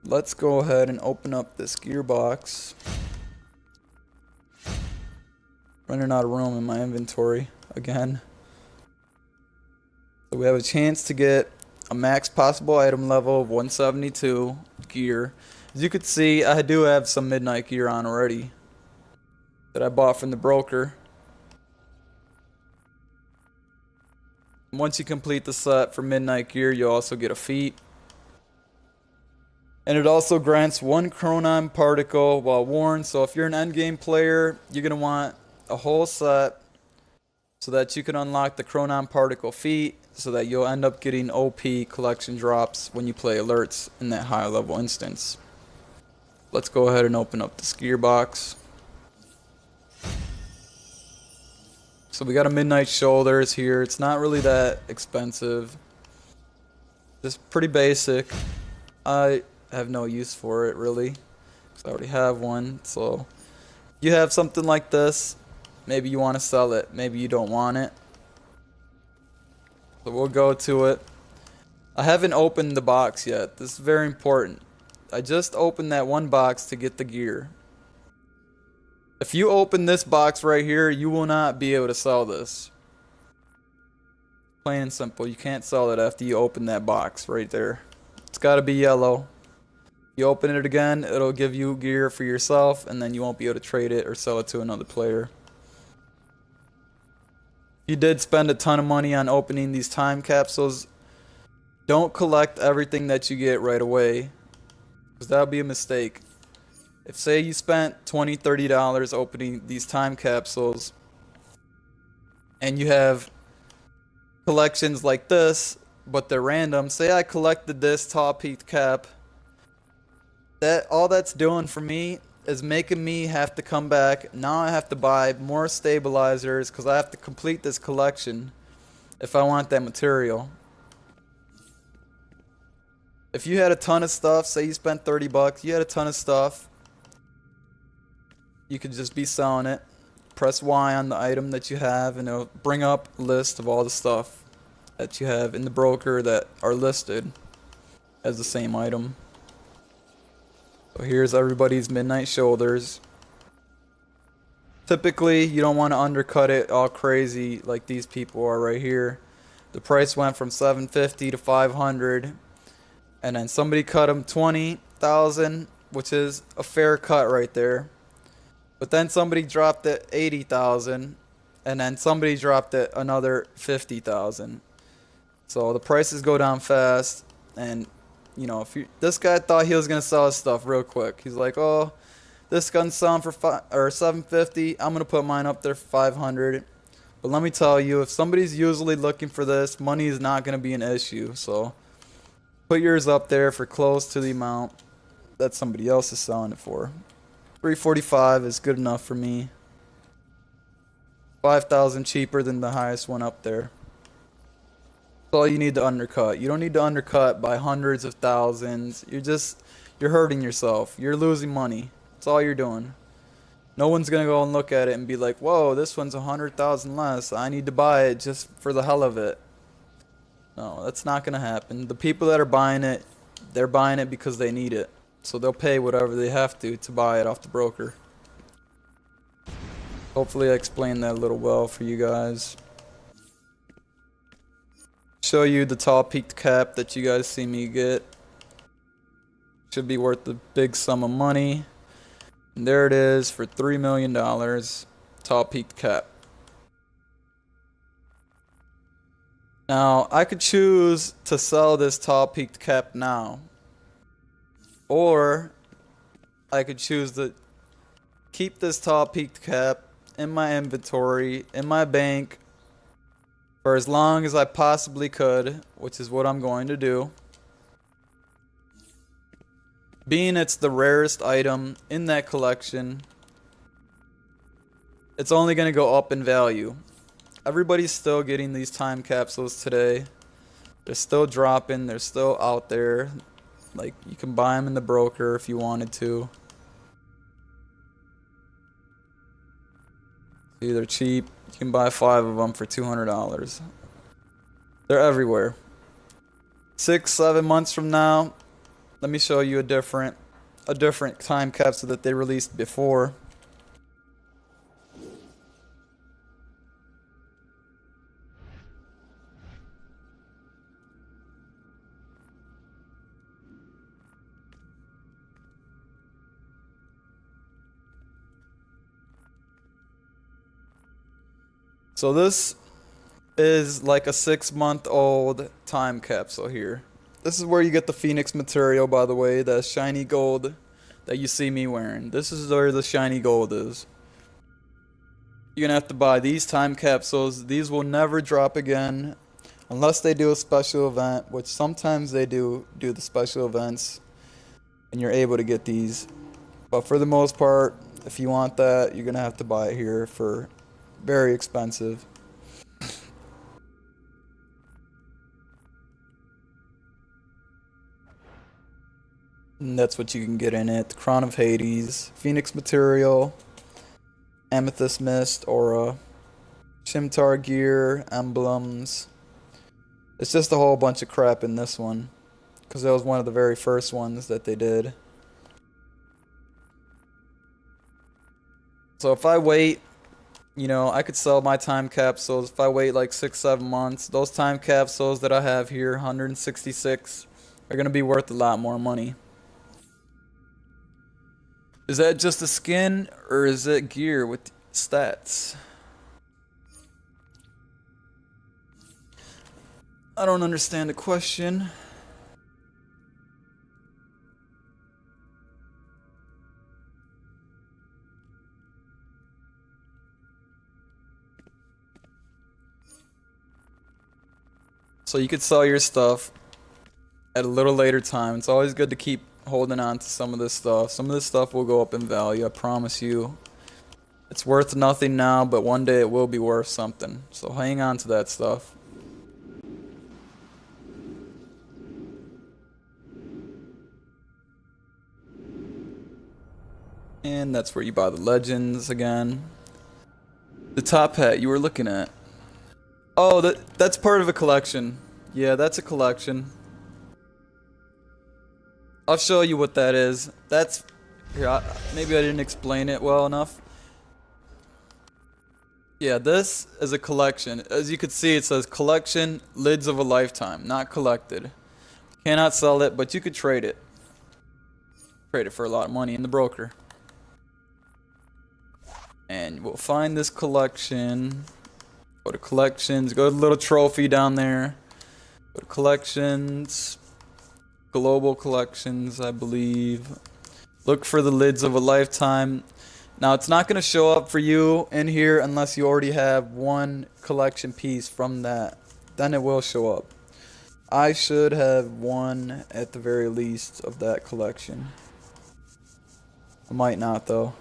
Let's go ahead and open up this gearbox. Running out of room in my inventory again. So we have a chance to get a max possible item level of 172 gear. As you can see, I do have some midnight gear on already that I bought from the broker. Once you complete the set for midnight gear, you'll also get a feat. And it also grants 1 chronon particle while worn. So if you're an endgame player, you're going to want a whole set so that you can unlock the chronon particle feat, so that you'll end up getting OP collection drops when you play alerts in that higher level instance. Let's go ahead and open up this gearbox. So we got a midnight shoulders here. It's not really that expensive. Just pretty basic. I have no use for it really, because I already have one. So if you have something like this, maybe you want to sell it, maybe you don't want it. So we'll go to it. I haven't opened the box yet. This is very important. I just opened that one box to get the gear. If you open this box right here, you will not be able to sell this. Plain and simple. You can't sell it after you open that box right there. It's got to be yellow. You open it again, it'll give you gear for yourself, and then you won't be able to trade it or sell it to another player. If you did spend a ton of money on opening these time capsules, don't collect everything that you get right away, because that would be a mistake. If say you spent $20, $30 opening these time capsules, and you have collections like this, but they're random. Say I collected this tall peaked cap. That all that's doing for me is making me have to come back. Now I have to buy more stabilizers because I have to complete this collection if I want that material. If you had a ton of stuff, say you spent 30 bucks, you had a ton of stuff, you could just be selling it. Press Y on the item that you have and it'll bring up a list of all the stuff that you have in the broker that are listed as the same item. So here's everybody's midnight shoulders. Typically, you don't want to undercut it all crazy like these people are right here. The price went from $750 to $500, and then somebody cut them $20,000, which is a fair cut right there. But then somebody dropped it $80,000, and then somebody dropped it another $50,000. So the prices go down fast, and you know, if this guy thought he was gonna sell his stuff real quick. He's like, "Oh, this gun's selling for $750. I'm gonna put mine up there for $500." But let me tell you, if somebody's usually looking for this, money is not gonna be an issue. So put yours up there for close to the amount that somebody else is selling it for. $345 is good enough for me. 5,000 cheaper than the highest one up there. That's all you need to undercut. You don't need to undercut by hundreds of thousands. You're hurting yourself. You're losing money. That's all you're doing. No one's gonna go and look at it and be like, "Whoa, this one's 100,000 less. I need to buy it just for the hell of it." No, that's not gonna happen. The people that are buying it, they're buying it because they need it. So they'll pay whatever they have to buy it off the broker. Hopefully I explained that a little well for you guys. Show you the tall peaked cap that you guys see me get. Should be worth a big sum of money. And there it is for $3 million. Tall peaked cap. Now I could choose to sell this tall peaked cap now. Or I could choose to keep this tall peaked cap in my inventory, in my bank, for as long as I possibly could, which is what I'm going to do. Being it's the rarest item in that collection, it's only going to go up in value. Everybody's still getting these time capsules today. They're still dropping, they're still out there. Like, you can buy them in the broker if you wanted to. See, they're cheap. You can buy 5 of them for $200. They're everywhere. 6-7 months from now, let me show you a different time capsule that they released before. So this is like a 6-month-old time capsule here. This is where you get the Phoenix material, by the way, that shiny gold that you see me wearing. This is where the shiny gold is. You're gonna have to buy these time capsules. These will never drop again unless they do a special event, which sometimes they do the special events and you're able to get these. But for the most part, if you want that, you're gonna have to buy it here for very expensive. And that's what you can get in it. Crown of Hades, Phoenix material, Amethyst Mist, Aura, Chimtar gear, emblems. It's just a whole bunch of crap in this one, because that was one of the very first ones that they did. So if I wait, you know, I could sell my time capsules. If I wait like 6-7 months, those time capsules that I have here, 166, are going to be worth a lot more money. Is that just a skin, or is it gear with stats? I don't understand the question. So you could sell your stuff at a little later time. It's always good to keep holding on to some of this stuff. Some of this stuff will go up in value, I promise you. It's worth nothing now, but one day it will be worth something. So hang on to that stuff. And that's where you buy the legends again. The top hat you were looking at. Oh, that's part of a collection. Yeah, that's a collection. I'll show you what that is. That's here. Maybe I didn't explain it well enough. Yeah, this is a collection. As you can see, it says collection, lids of a lifetime, not collected. Cannot sell it, but you could trade it. Trade it for a lot of money in the broker. And we'll find this collection. Go to collections. Go to the little trophy down there. Go to collections. Global collections, I believe. Look for the lids of a lifetime. Now, it's not going to show up for you in here unless you already have one collection piece from that. Then it will show up. I should have one at the very least of that collection. I might not, though.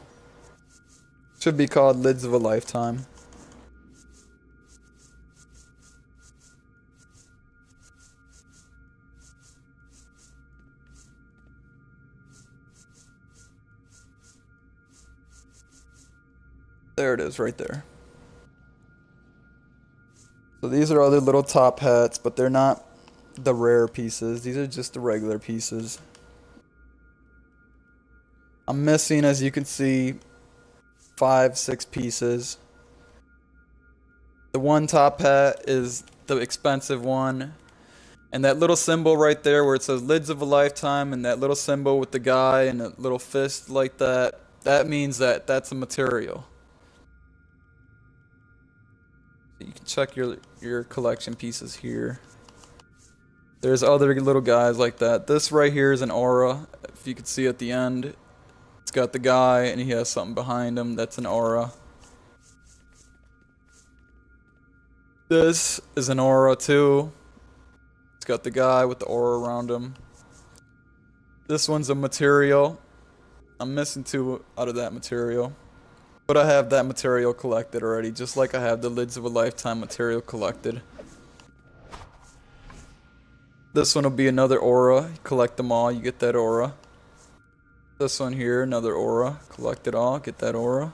Should be called Lids of a Lifetime. There it is, right there. So these are other little top hats, but they're not the rare pieces. These are just the regular pieces. I'm missing, as you can see, 5-6 pieces. The one top hat is the expensive one. And that little symbol right there where it says Lids of a Lifetime, and that little symbol with the guy and a little fist like that, that means that that's a material. You can check your collection pieces here. There's other little guys like that. This right here is an aura. If you can see at the end, it's got the guy and he has something behind him. That's an aura. This is an aura too. It's got the guy with the aura around him. This one's a material. I'm missing 2 out of that material. But I have that material collected already, just like I have the Lids of a Lifetime material collected. This one will be another aura. You collect them all, you get that aura. This one here, another aura. Collect it all, get that aura.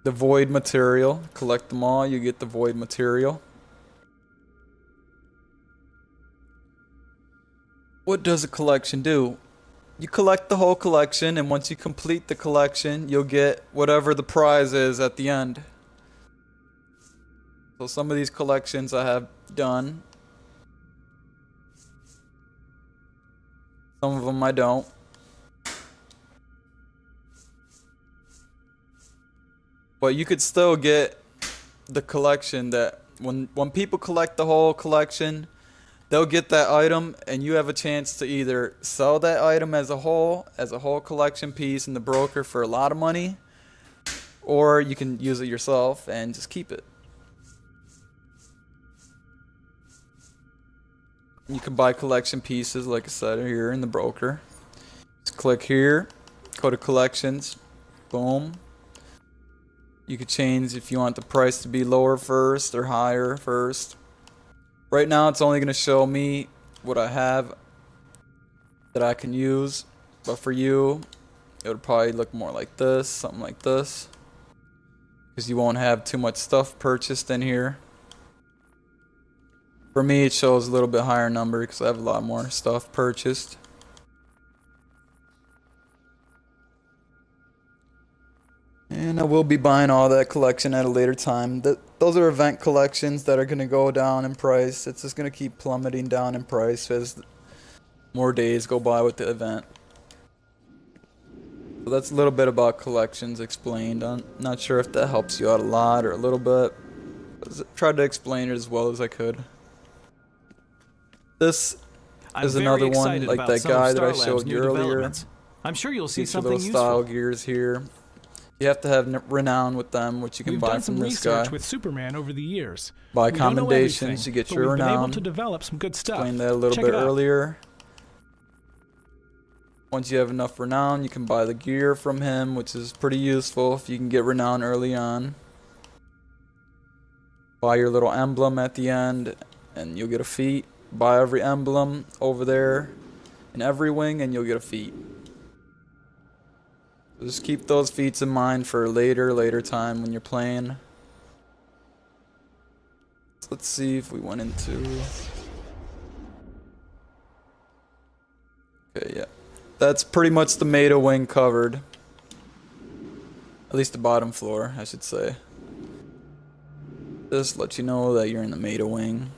The void material. Collect them all, you get the void material. What does a collection do? You collect the whole collection, and once you complete the collection, you'll get whatever the prize is at the end. So some of these collections I have done. Some of them I don't. But you could still get the collection that when people collect the whole collection, they'll get that item, and you have a chance to either sell that item as a whole collection piece in the broker for a lot of money, or you can use it yourself and just keep it. You can buy collection pieces, like I said, here in the broker. Just click here, go to collections, boom. You could change if you want the price to be lower first or higher first. Right now, it's only going to show me what I have that I can use. But for you, it would probably look more like this, something like this. Because you won't have too much stuff purchased in here. For me, it shows a little bit higher number because I have a lot more stuff purchased. And I will be buying all that collection at a later time. Those are event collections that are going to go down in price. It's just going to keep plummeting down in price as more days go by with the event. So that's a little bit about collections explained. I'm not sure if that helps you out a lot or a little bit. I tried to explain it as well as I could. This is another one like that guy that I showed you earlier. I'm sure you'll see These are something those useful. style gears here. You have to have renown with them, which you can We've buy done from some this guy. research with Superman over the years. Buy We don't know commendations, everything, you get but your we've been able renown. to develop some good stuff. Explained that a little Check bit it out. earlier. Once you have enough renown, you can buy the gear from him, which is pretty useful if you can get renown early on. Buy your little emblem at the end, and you'll get a feat. Buy every emblem over there in every wing, and you'll get a feat. So just keep those feats in mind for later time when you're playing. So let's see if we went into... Okay, yeah. That's pretty much the Meta wing covered. At least the bottom floor, I should say. Just let you know that you're in the Meta wing.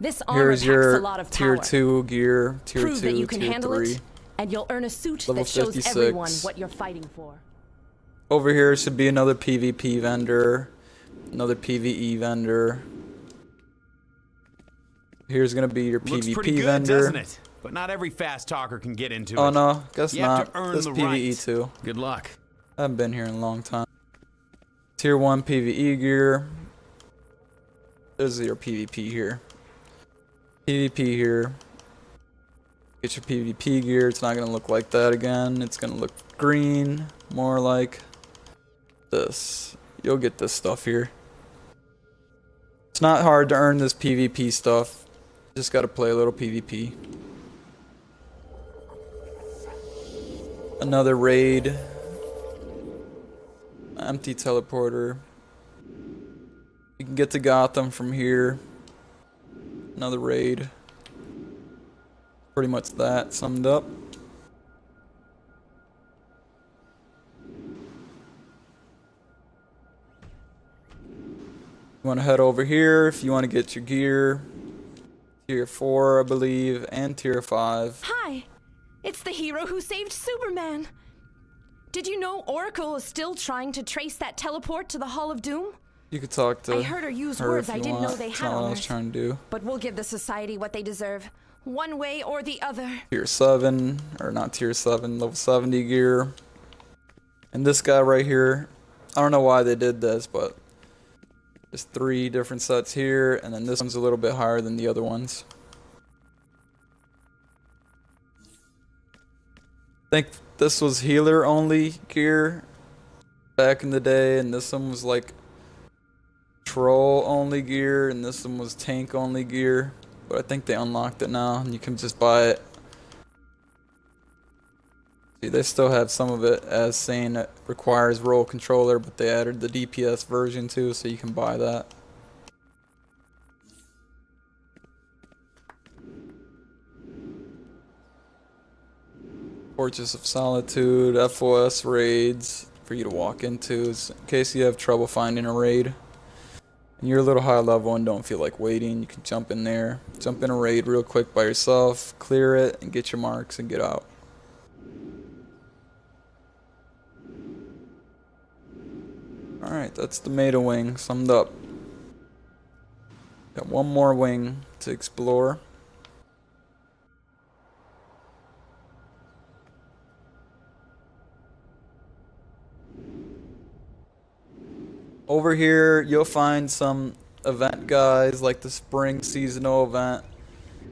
This armor Here's packs your a lot of tier power. 2 gear, tier Prove 2, that you can tier handle 3. it, and you'll earn a suit Level that shows 56. everyone what you're fighting for. Over here should be another PvP vendor, another PvE vendor. Here's gonna be your Looks PvP pretty good, vendor. doesn't it? But not every fast talker can get into Oh it. no, guess You have not. to earn This the PvE right. too. Good luck. I haven't been here in a long time. Tier 1 PvE gear. There's your PvP here. PvP here. Get your PvP gear. It's not going to look like that again. It's going to look green. More like this. You'll get this stuff here. It's not hard to earn this PvP stuff. Just got to play a little PvP. Another raid. Empty teleporter. You can get to Gotham from here. Another raid. Pretty much that summed up. You want to head over here if you want to get your gear. Tier 4, I believe, and tier 5. Hi, it's the hero who saved Superman. Did you know Oracle is still trying to trace that teleport to the Hall of Doom? You could talk to I heard her use her words if I you didn't know want. they That's had not what on I was Earth. trying to do. But we'll give the society what they deserve, one way or the other. Tier 7, or not tier 7, level 70 gear. And this guy right here, I don't know why they did this, but there's 3 different sets here, and then this one's a little bit higher than the other ones. I think this was healer only gear back in the day, and this one was like troll only gear, and this one was tank only gear. But I think they unlocked it now, and you can just buy it. See, they still have some of it as saying it requires roll controller, but they added the DPS version too, so you can buy that. Fortress of Solitude, FOS raids for you to walk into in case you have trouble finding a raid. And you're a little high level and don't feel like waiting, you can jump in there. Jump in a raid real quick by yourself, clear it, and get your marks and get out. Alright, that's the Meta wing summed up. Got one more wing to explore. Over here, you'll find some event guys, like the spring seasonal event.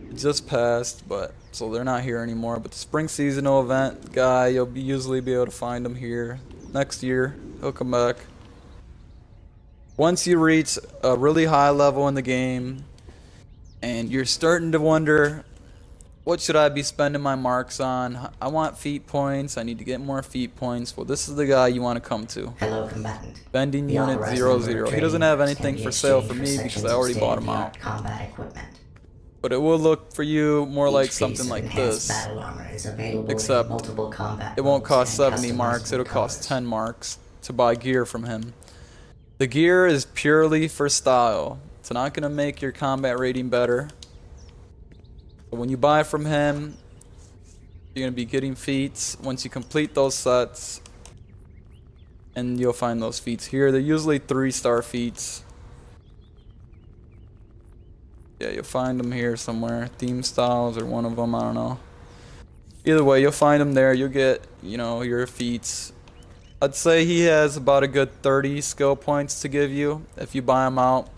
It just passed, but so they're not here anymore. But the spring seasonal event guy, you'll usually be able to find him here. Next year, he'll come back. Once you reach a really high level in the game, and you're starting to wonder, what should I be spending my marks on? I want feat points. I need to get more feat points. Well, this is the guy you want to come to. Hello, combatant. Bending The unit authorized 00. number of He doesn't trading have marks anything can be for sale for exchanged me sections because I of already bought him state-of-the-art out. combat equipment. But it will look for you more Each like piece something of like enhanced this. battle armor is available Except in multiple combat it won't modes cost and 70 marks. customizable It'll cost colors. 10 marks to buy gear from him. The gear is purely for style. It's not going to make your combat rating better. But when you buy from him, you're going to be getting feats. Once you complete those sets, and you'll find those feats here. They're usually 3-star feats. Yeah, you'll find them here somewhere. Theme styles or one of them, I don't know. Either way, you'll find them there. You'll get, you know, your feats. I'd say he has about a good 30 skill points to give you if you buy him out.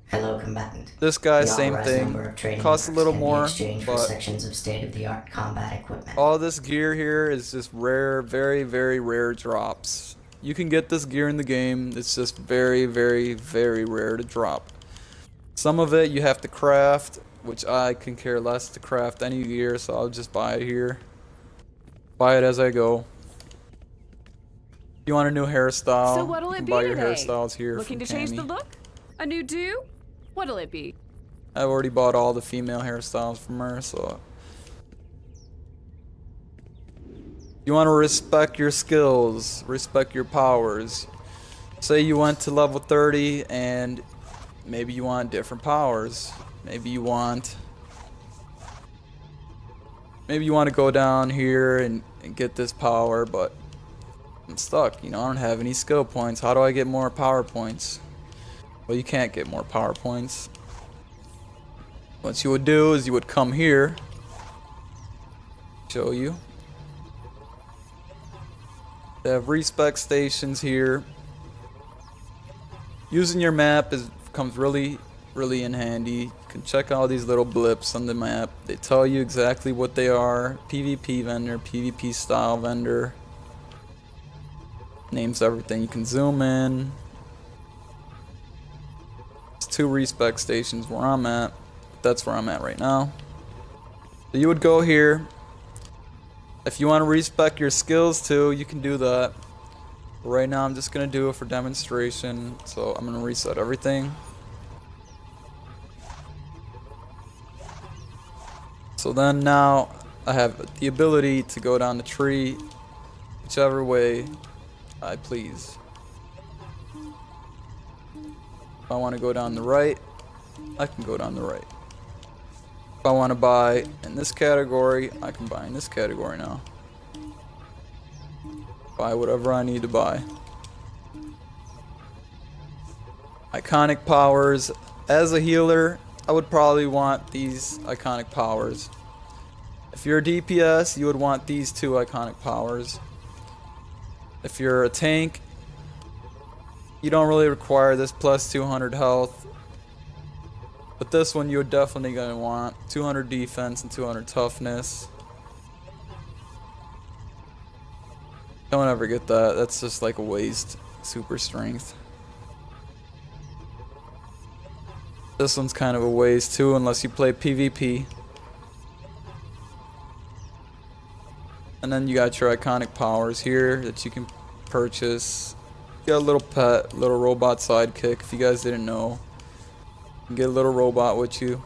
Hello, combatant. This guy, The same authorized thing. number of trading Costs a marks little can be more, exchanged for but sections of state-of-the-art combat equipment. all this gear here is just rare, very, very rare drops. You can get this gear in the game. It's just very, very, very rare to drop. Some of it you have to craft, which I can care less to craft any gear, so I'll just buy it here. Buy it as I go. If you want a new hairstyle, So what'll you it can be buy your today? hairstyles here Looking from to change the Cammy. look? A new do? What'll it be? I've already bought all the female hairstyles from her, so you want to respect your skills, respect your powers. Say you went to level 30 and maybe you want different powers. Maybe you want to go down here and get this power, but I'm stuck. You know, I don't have any skill points. How do I get more power points? Well, you can't get more power points. What you would do is you would come here, show you. They have respec stations here. Using your map comes really in handy. You can check all these little blips on the map. They tell you exactly what they are. PvP vendor, PvP style vendor. Names everything. You can zoom in. There's 2 respec stations where I'm at. That's where I'm at right now. So you would go here. If you want to respec your skills too, you can do that. But right now I'm just going to do it for demonstration. So I'm going to reset everything. So then now I have the ability to go down the tree whichever way I please. If I want to go down the right, I can go down the right. If I want to buy in this category, I can buy in this category now. Buy whatever I need to buy. Iconic powers. As a healer, I would probably want these iconic powers. If you're a DPS, you would want these 2 iconic powers. If you're a tank, you don't really require this plus 200 health. But this one you're definitely going to want 200 defense and 200 toughness. Don't ever get that. That's just like a waste. Super strength. This one's kind of a waste too unless you play PvP. And then you got your iconic powers here that you can purchase. You got a little pet, little robot sidekick if you guys didn't know. You can get a little robot with you,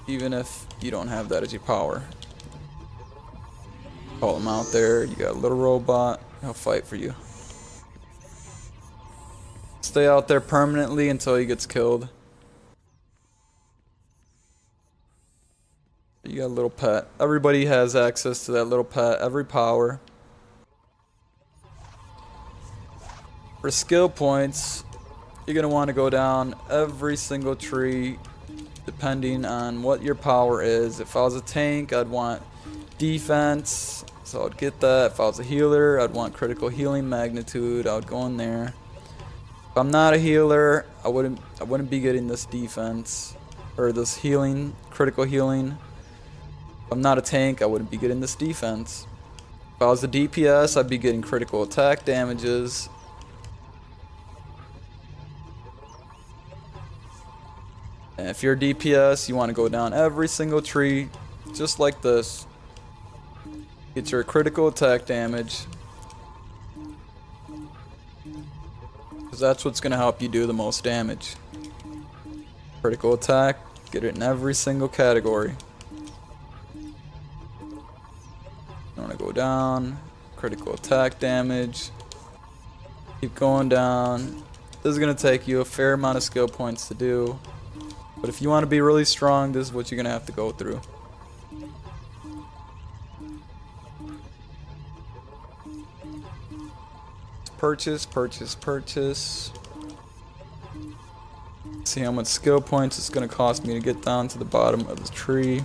even if you don't have that as your power. Call him out there, you got a little robot, he'll fight for you. Stay out there permanently until he gets killed. You got a little pet. Everybody has access to that little pet, every power. For skill points, you're going to want to go down every single tree depending on what your power is. If I was a tank, I'd want defense, so I'd get that. If I was a healer, I'd want critical healing magnitude. I would go in there. If I'm not a healer, I wouldn't be getting this defense or this healing, critical healing. If I'm not a tank, I wouldn't be getting this defense. If I was a DPS, I'd be getting critical attack damages. And if you're DPS, you want to go down every single tree, just like this. Get your critical attack damage. Because that's what's going to help you do the most damage. Critical attack, get it in every single category. You want to go down, critical attack damage. Keep going down. This is going to take you a fair amount of skill points to do. But if you want to be really strong, this is what you're going to have to go through. Purchase, purchase, purchase. See how much skill points it's going to cost me to get down to the bottom of the tree.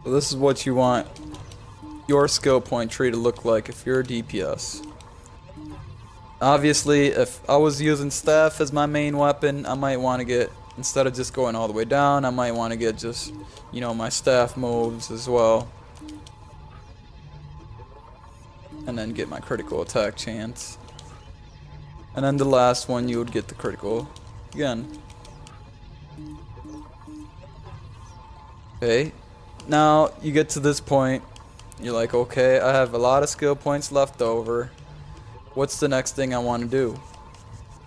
So this is what you want your skill point tree to look like if you're a DPS. Obviously, if I was using staff as my main weapon, I might want to get, instead of just going all the way down, I might want to get just, you know, my staff moves as well. And then get my critical attack chance. And then the last one, you would get the critical again. Okay. Now, you get to this point, you're like, okay, I have a lot of skill points left over. What's the next thing I want to do?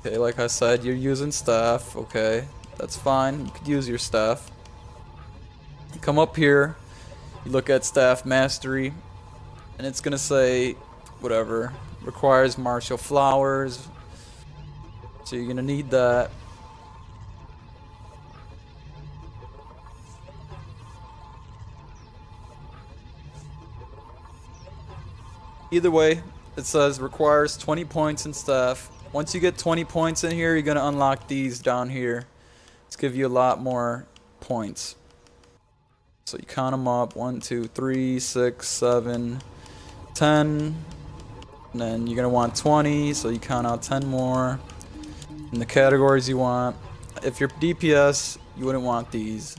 Okay, like I said, you're using staff. Okay, that's fine. You could use your staff. You come up here, you look at staff mastery, and it's going to say, whatever, requires martial flowers. So you're going to need that. Either way, it says requires 20 points in staff. Once you get 20 points in here, you're going to unlock these down here. It's give you a lot more points. So you count them up. 1, 2, 3, 6, 7, 10. And then you're going to want 20, so you count out 10 more. And the categories you want. If you're DPS, you wouldn't want these.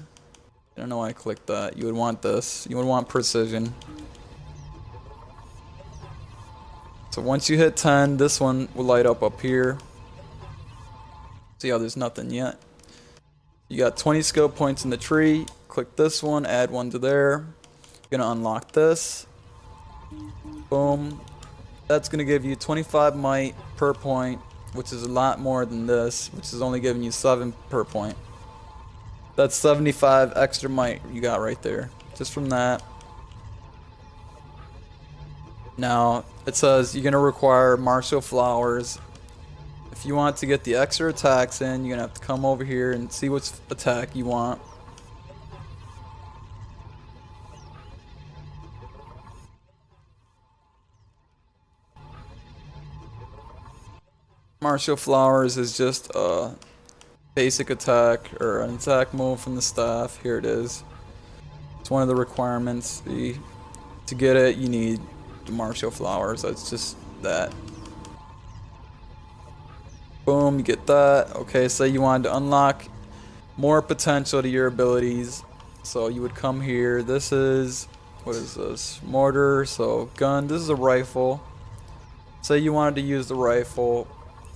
I don't know why I clicked that. You would want this. You would want precision. So once you hit 10, this one will light up here. See how there's nothing yet. You got 20 skill points in the tree. Click this one, add one to there. You're gonna unlock this. Boom. That's gonna give you 25 might per point, which is a lot more than this, which is only giving you 7 per point. That's 75 extra might you got right there, just from that. Now, it says you're going to require martial flowers. If you want to get the extra attacks in, you're going to have to come over here and see what attack you want. Martial flowers is just a basic attack or an attack move from the staff. Here it is. It's one of the requirements. To get it, you need the martial flowers. That's just that. Boom, you get that. Okay, say you wanted to unlock more potential to your abilities, so you would come here. This is, what is this? Mortar, so gun. This is a rifle. Say you wanted to use the rifle,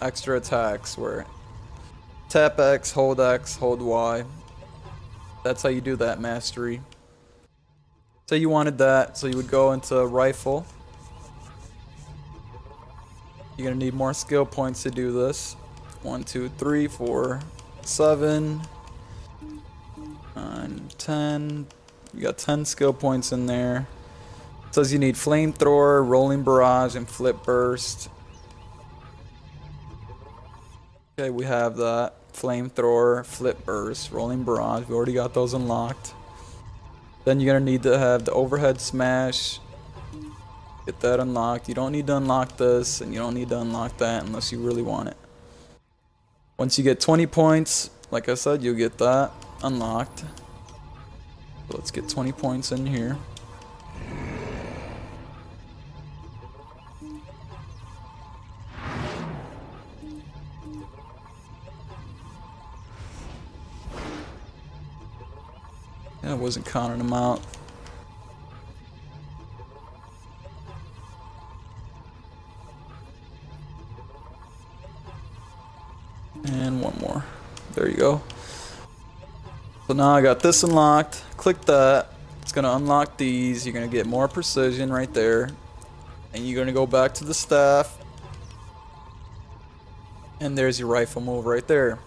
extra attacks where tap X, hold Y. That's how you do that mastery. Say you wanted that, so you would go into rifle. You're gonna need more skill points to do this. 1, 2, 3, 4, 7, 9, 10. You got 10 skill points in there. It says you need flamethrower, rolling barrage, and flip burst. Okay, we have that. Flamethrower, flip burst, rolling barrage. We already got those unlocked. Then you're gonna need to have the overhead smash. Get that unlocked. You don't need to unlock this, and you don't need to unlock that unless you really want it. Once you get 20 points, like I said, you'll get that unlocked. So let's get 20 points in here. Yeah, I wasn't counting them out. There you go. So now I got this unlocked. Click that. It's gonna unlock these. You're gonna get more precision right there. And you're gonna go back to the staff. And there's your rifle move right there.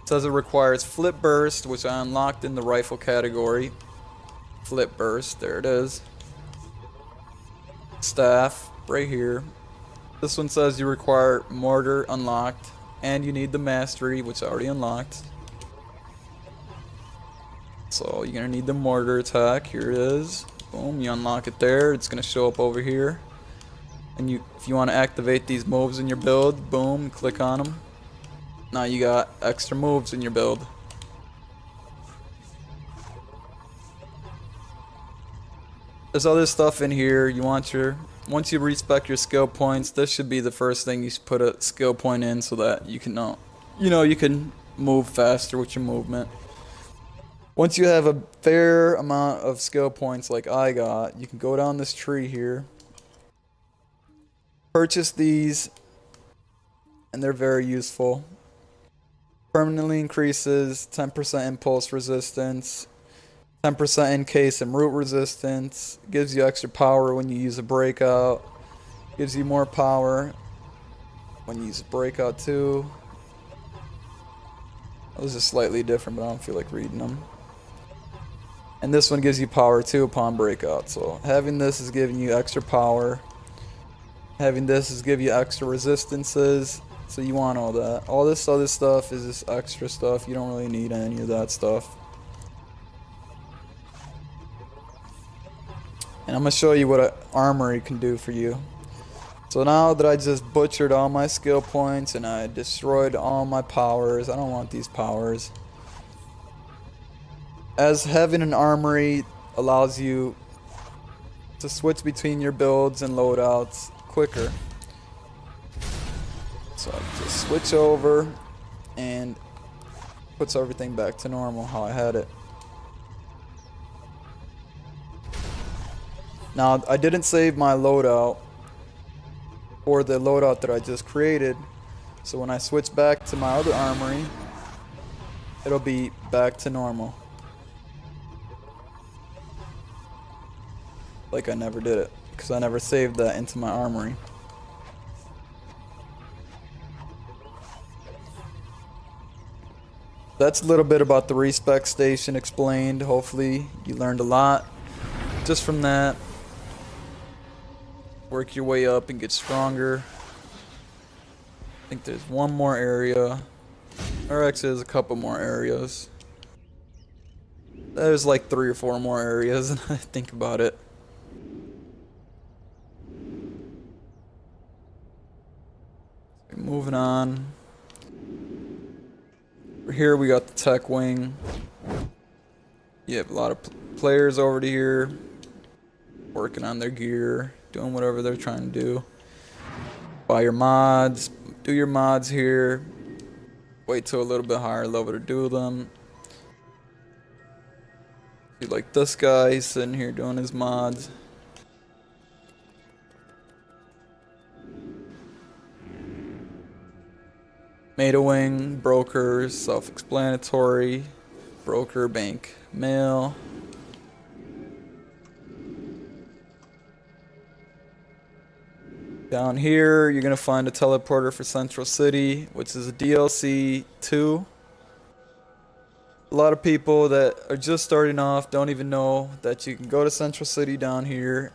It says it requires flip burst, which I unlocked in the rifle category. Flip burst, there it is. Staff, right here. This one says you require mortar unlocked, and you need the mastery, which I already unlocked. So you're gonna need the mortar attack. Here it is. Boom, you unlock it there. It's gonna show up over here. And if you want to activate these moves in your build, boom, click on them. Now you got extra moves in your build. There's other stuff in here. Once you respec your skill points, this should be the first thing you should put a skill point in so that you can you can move faster with your movement. Once you have a fair amount of skill points like I got, you can go down this tree here. Purchase these, and they're very useful. Permanently increases 10% impulse resistance, 10% encase and root resistance, gives you extra power when you use a breakout, gives you more power when you use a breakout too. Those are slightly different, but I don't feel like reading them. And this one gives you power too upon breakout. So having this is giving you extra power. Having this is give you extra resistances. So you want all that. All this other stuff is just extra stuff. You don't really need any of that stuff. And I'm going to show you what an armory can do for you. So now that I just butchered all my skill points and I destroyed all my powers, I don't want these powers. As having an armory allows you to switch between your builds and loadouts quicker. So I just switch over and puts everything back to normal how I had it. Now I didn't save my loadout or the loadout that I just created, so when I switch back to my other armory, it'll be back to normal. Like I never did it, because I never saved that into my armory. That's a little bit about the respec station explained. Hopefully you learned a lot just from that. Work your way up and get stronger. I think there's one more area. Or actually there's a couple more areas. There's like 3 or 4 more areas and I think about it. Moving on. Here we got the tech wing. You have a lot of players over here working on their gear, doing whatever they're trying to do. Buy your mods, do your mods here. Wait till a little bit higher level to do them. See, like this guy, he's sitting here doing his mods. Made a wing, brokers, self-explanatory, broker, bank, mail. Down here, you're going to find a teleporter for Central City, which is a DLC 2. A lot of people that are just starting off don't even know that you can go to Central City down here.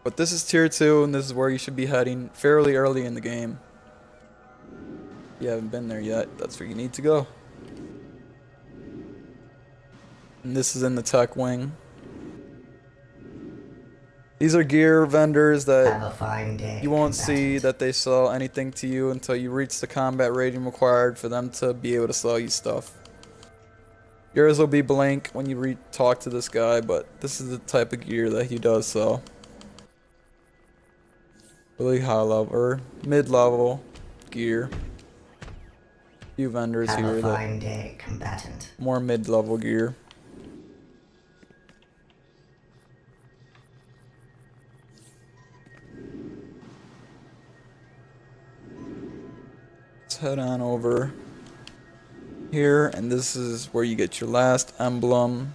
But this is tier 2, and this is where you should be heading fairly early in the game. If you haven't been there yet, that's where you need to go. And this is in the tech wing. These are gear vendors that Have a fine day, you won't combatant. see that they sell anything to you until you reach the combat rating required for them to be able to sell you stuff. Yours will be blank when you talk to this guy, but this is the type of gear that he does sell. Really high level or mid-level gear. Few vendors Have here a that fine day, combatant. more mid-level gear. Let's head on over. here, and this is where you get your last emblem.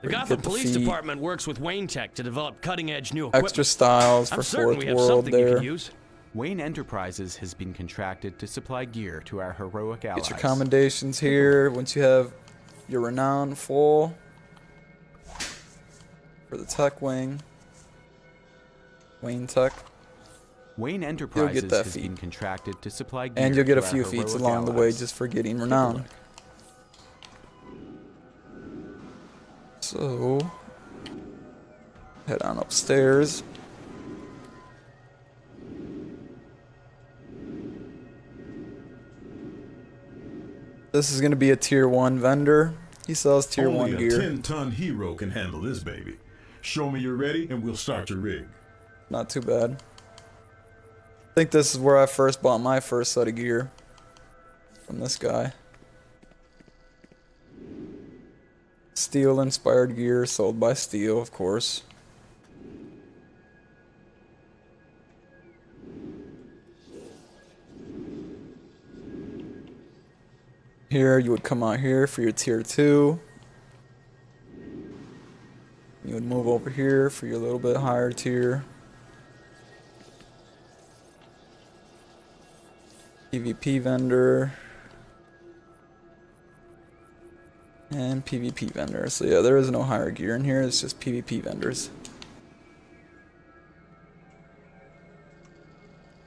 The where you Gotham get the Police feet. Department works with Wayne Tech to develop cutting-edge new equipment. Extra styles I'm for certain Fourth we have World something you there. can use. Wayne Enterprises has been contracted to supply gear to our heroic allies. Get your commendations here once you have your renown full for the tech wing. Wayne Tech. Wayne Enterprises that has feat. been contracted to supply gear And you'll get a to our few feats heroic along the way allies. just for getting Take a renown. look. So, head on upstairs. This is going to be a tier 1 vendor. He sells tier 1 Only a gear. 10-ton hero can handle this baby. Show me you're ready and we'll start your rig. Not too bad. I think this is where I first bought my first set of gear. From this guy. Steel inspired gear sold by Steel, of course. Here, you would come out here for your tier 2. You would move over here for your little bit higher tier. PvP vendor. And PvP vendor. So yeah, there is no higher gear in here, it's just PvP vendors.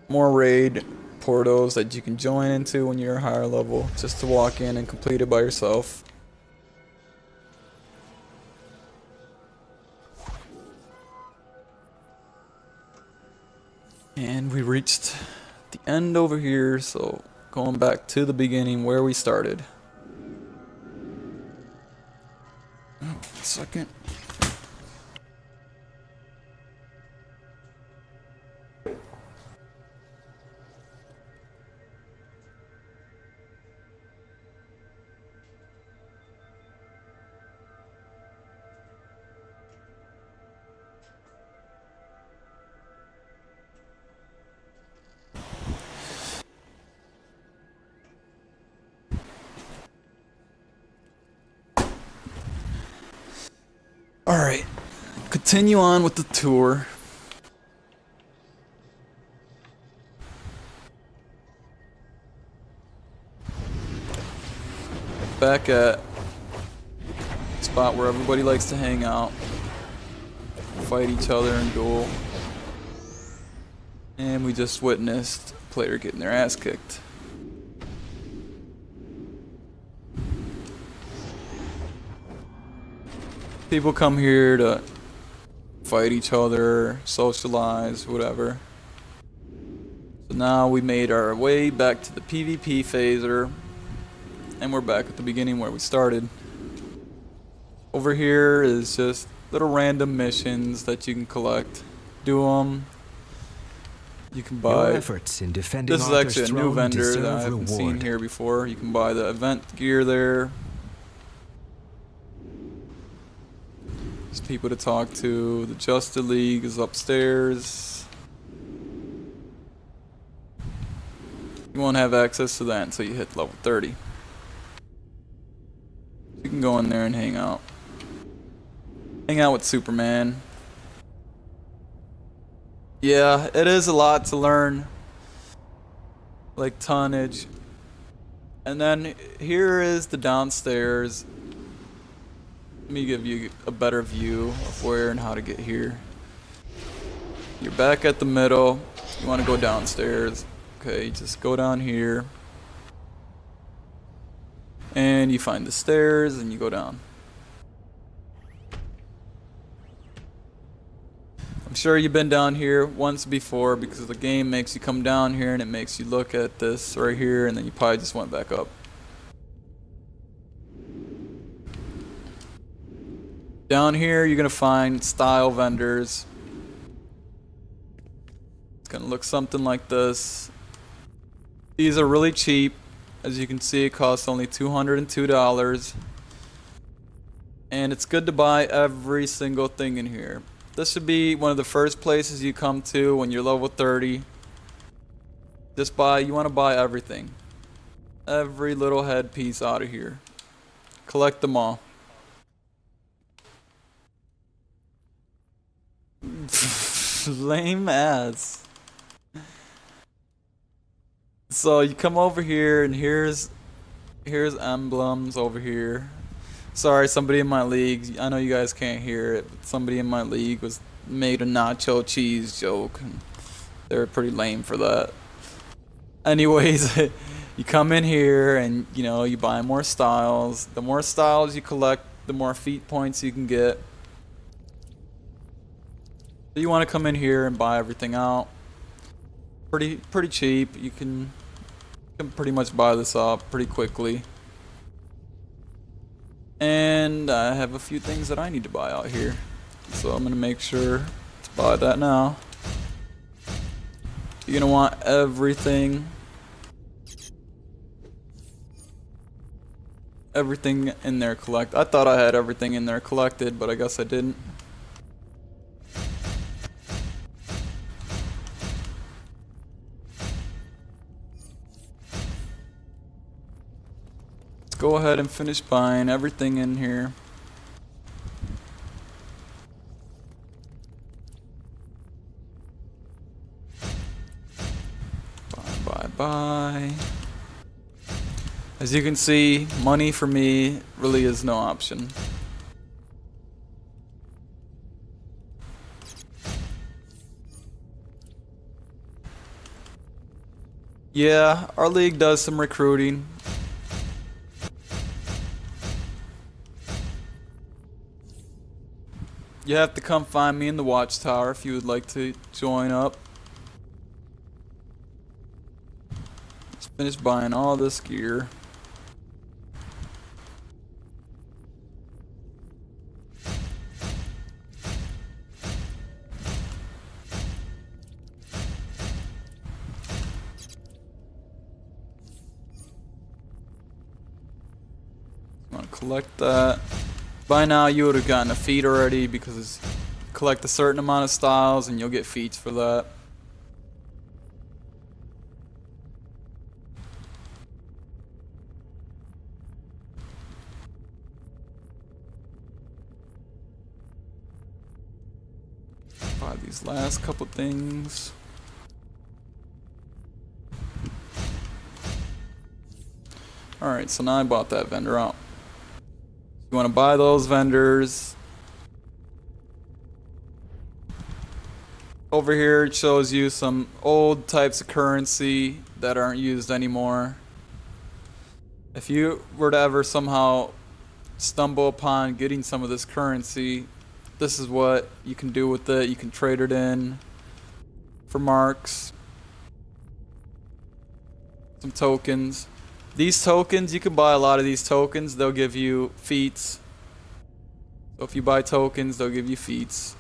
More raid portals that you can join into when you're a higher level, just to walk in and complete it by yourself. And we reached the end over here, so going back to the beginning where we started. Oh, 1 second. Alright, continue on with the tour. Back at the spot where everybody likes to hang out, fight each other in duel. And we just witnessed a player getting their ass kicked. People come here to fight each other, socialize, whatever. So now we made our way back to the PvP phaser, and we're back at the beginning where we started. Over here is just little random missions that you can collect. Do them. You can buy. Your efforts in defending This is Arthur's actually a new throne vendor that deserve I haven't seen reward. here before. You can buy the event gear there. There's people to talk to. The Justice League is upstairs. You won't have access to that until you hit level 30. You can go in there and hang out. Hang out with Superman. Yeah, it is a lot to learn. Like tonnage. And then here is the downstairs. Let me give you a better view of where and how to get here. You're back at the middle. You want to go downstairs. Okay, just go down here. And you find the stairs and you go down. I'm sure you've been down here once before because the game makes you come down here and it makes you look at this right here and then you probably just went back up. Down here you're going to find style vendors. It's going to look something like this. These are really cheap. As you can see, it costs only $202. And it's good to buy every single thing in here. This should be one of the first places you come to when you're level 30. You want to buy everything. every little headpiece out of here. Collect them all. Lame ass. So you come over here and here's emblems over here. Sorry, somebody in my league, I know you guys can't hear it, but somebody in my league made a nacho cheese joke. And they're pretty lame for that. Anyways, you come in here and you buy more styles. The more styles you collect, the more feat points you can get. So you want to come in here and buy everything out. Pretty cheap. You can pretty much buy this up pretty quickly. And I have a few things that I need to buy out here. So I'm gonna make sure to buy that now. You're gonna want everything in there collect. I thought I had everything in there collected, but I guess I didn't. Let's go ahead and finish buying everything in here. Bye. As you can see, money for me really is no option. Yeah, our league does some recruiting. You have to come find me in the watchtower if you would like to join up. Let's finish buying all this gear. Want to collect that. By now you would have gotten a feat already because collect a certain amount of styles and you'll get feats for that. Buy these last couple things. Alright, so now I bought that vendor out. You want to buy those vendors. Over here it shows you some old types of currency that aren't used anymore. If you were to ever somehow stumble upon getting some of this currency, this is what you can do with it. You can trade it in for marks, some tokens. These tokens, you can buy a lot of these tokens. They'll give you feats. So if you buy tokens, they'll give you feats.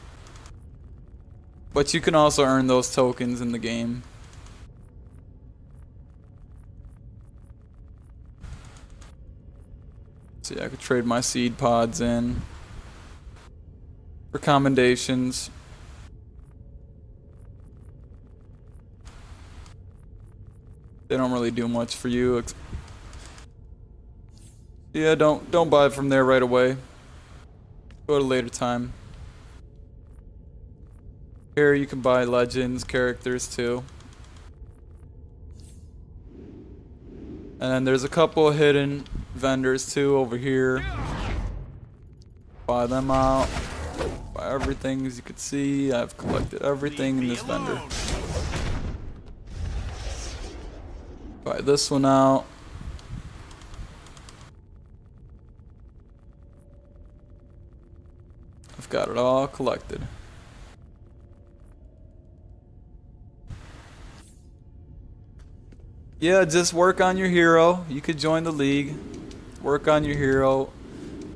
But you can also earn those tokens in the game. See, I could trade my seed pods in for commendations. They don't really do much for you. Yeah, don't buy from there right away. Go at a later time. Here you can buy legends, characters too. And then there's a couple of hidden vendors too over here. Buy them out. Buy everything. As you can see, I've collected everything in this vendor. Buy this one out. I've got it all collected. Yeah, just work on your hero. You could join the league. Work on your hero.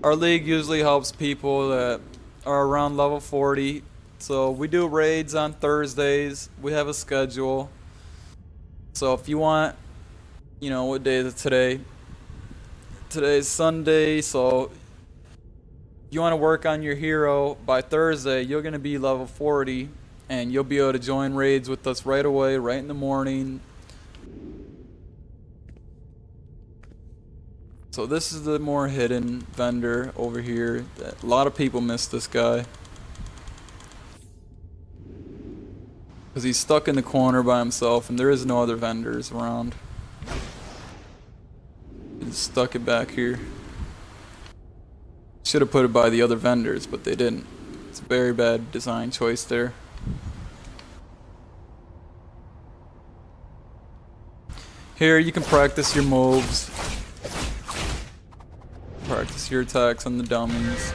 Our league usually helps people that are around level 40. So we do raids on Thursdays. We have a schedule. So if you want, what day is it today? Today's Sunday, so you want to work on your hero by Thursday, you're going to be level 40 and you'll be able to join raids with us right away, right in the morning. So this is the more hidden vendor over here. A lot of people miss this guy. Because he's stuck in the corner by himself and there is no other vendors around. He just stuck it back here. Should have put it by the other vendors, but they didn't. It's a very bad design choice there. Here you can practice your moves. Practice your attacks on the dummies.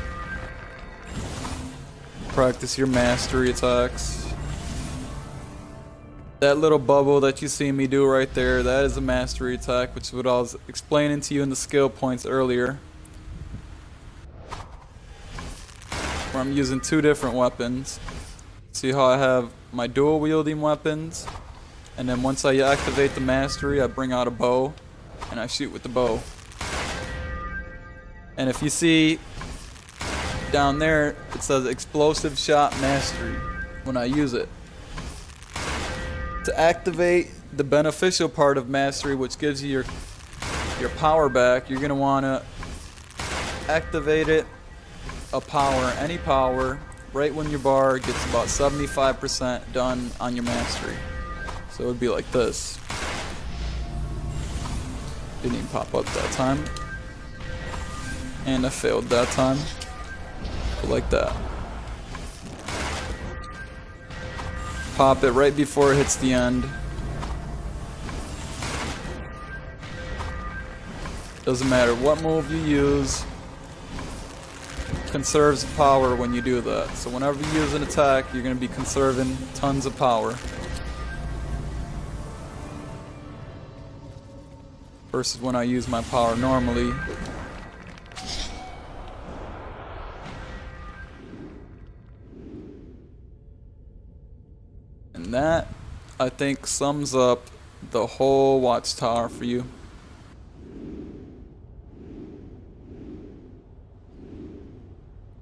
Practice your mastery attacks. That little bubble that you see me do right there, that is a mastery attack, which is what I was explaining to you in the skill points earlier. Where I'm using two different weapons. See how I have my dual wielding weapons? And then once I activate the mastery, I bring out a bow and I shoot with the bow. And if you see down there, it says explosive shot mastery when I use it. To activate the beneficial part of mastery, which gives you your power back, you're gonna wanna activate it, any power, right when your bar gets about 75% done on your mastery. So it would be like this. Didn't even pop up that time. And I failed that time. But like that. Pop it right before it hits the end. Doesn't matter what move you use. Conserves power when you do that. So whenever you use an attack, you're going to be conserving tons of power. Versus when I use my power normally. And that, I think, sums up the whole watchtower for you.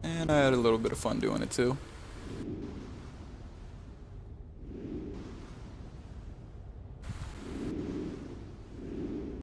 And I had a little bit of fun doing it too.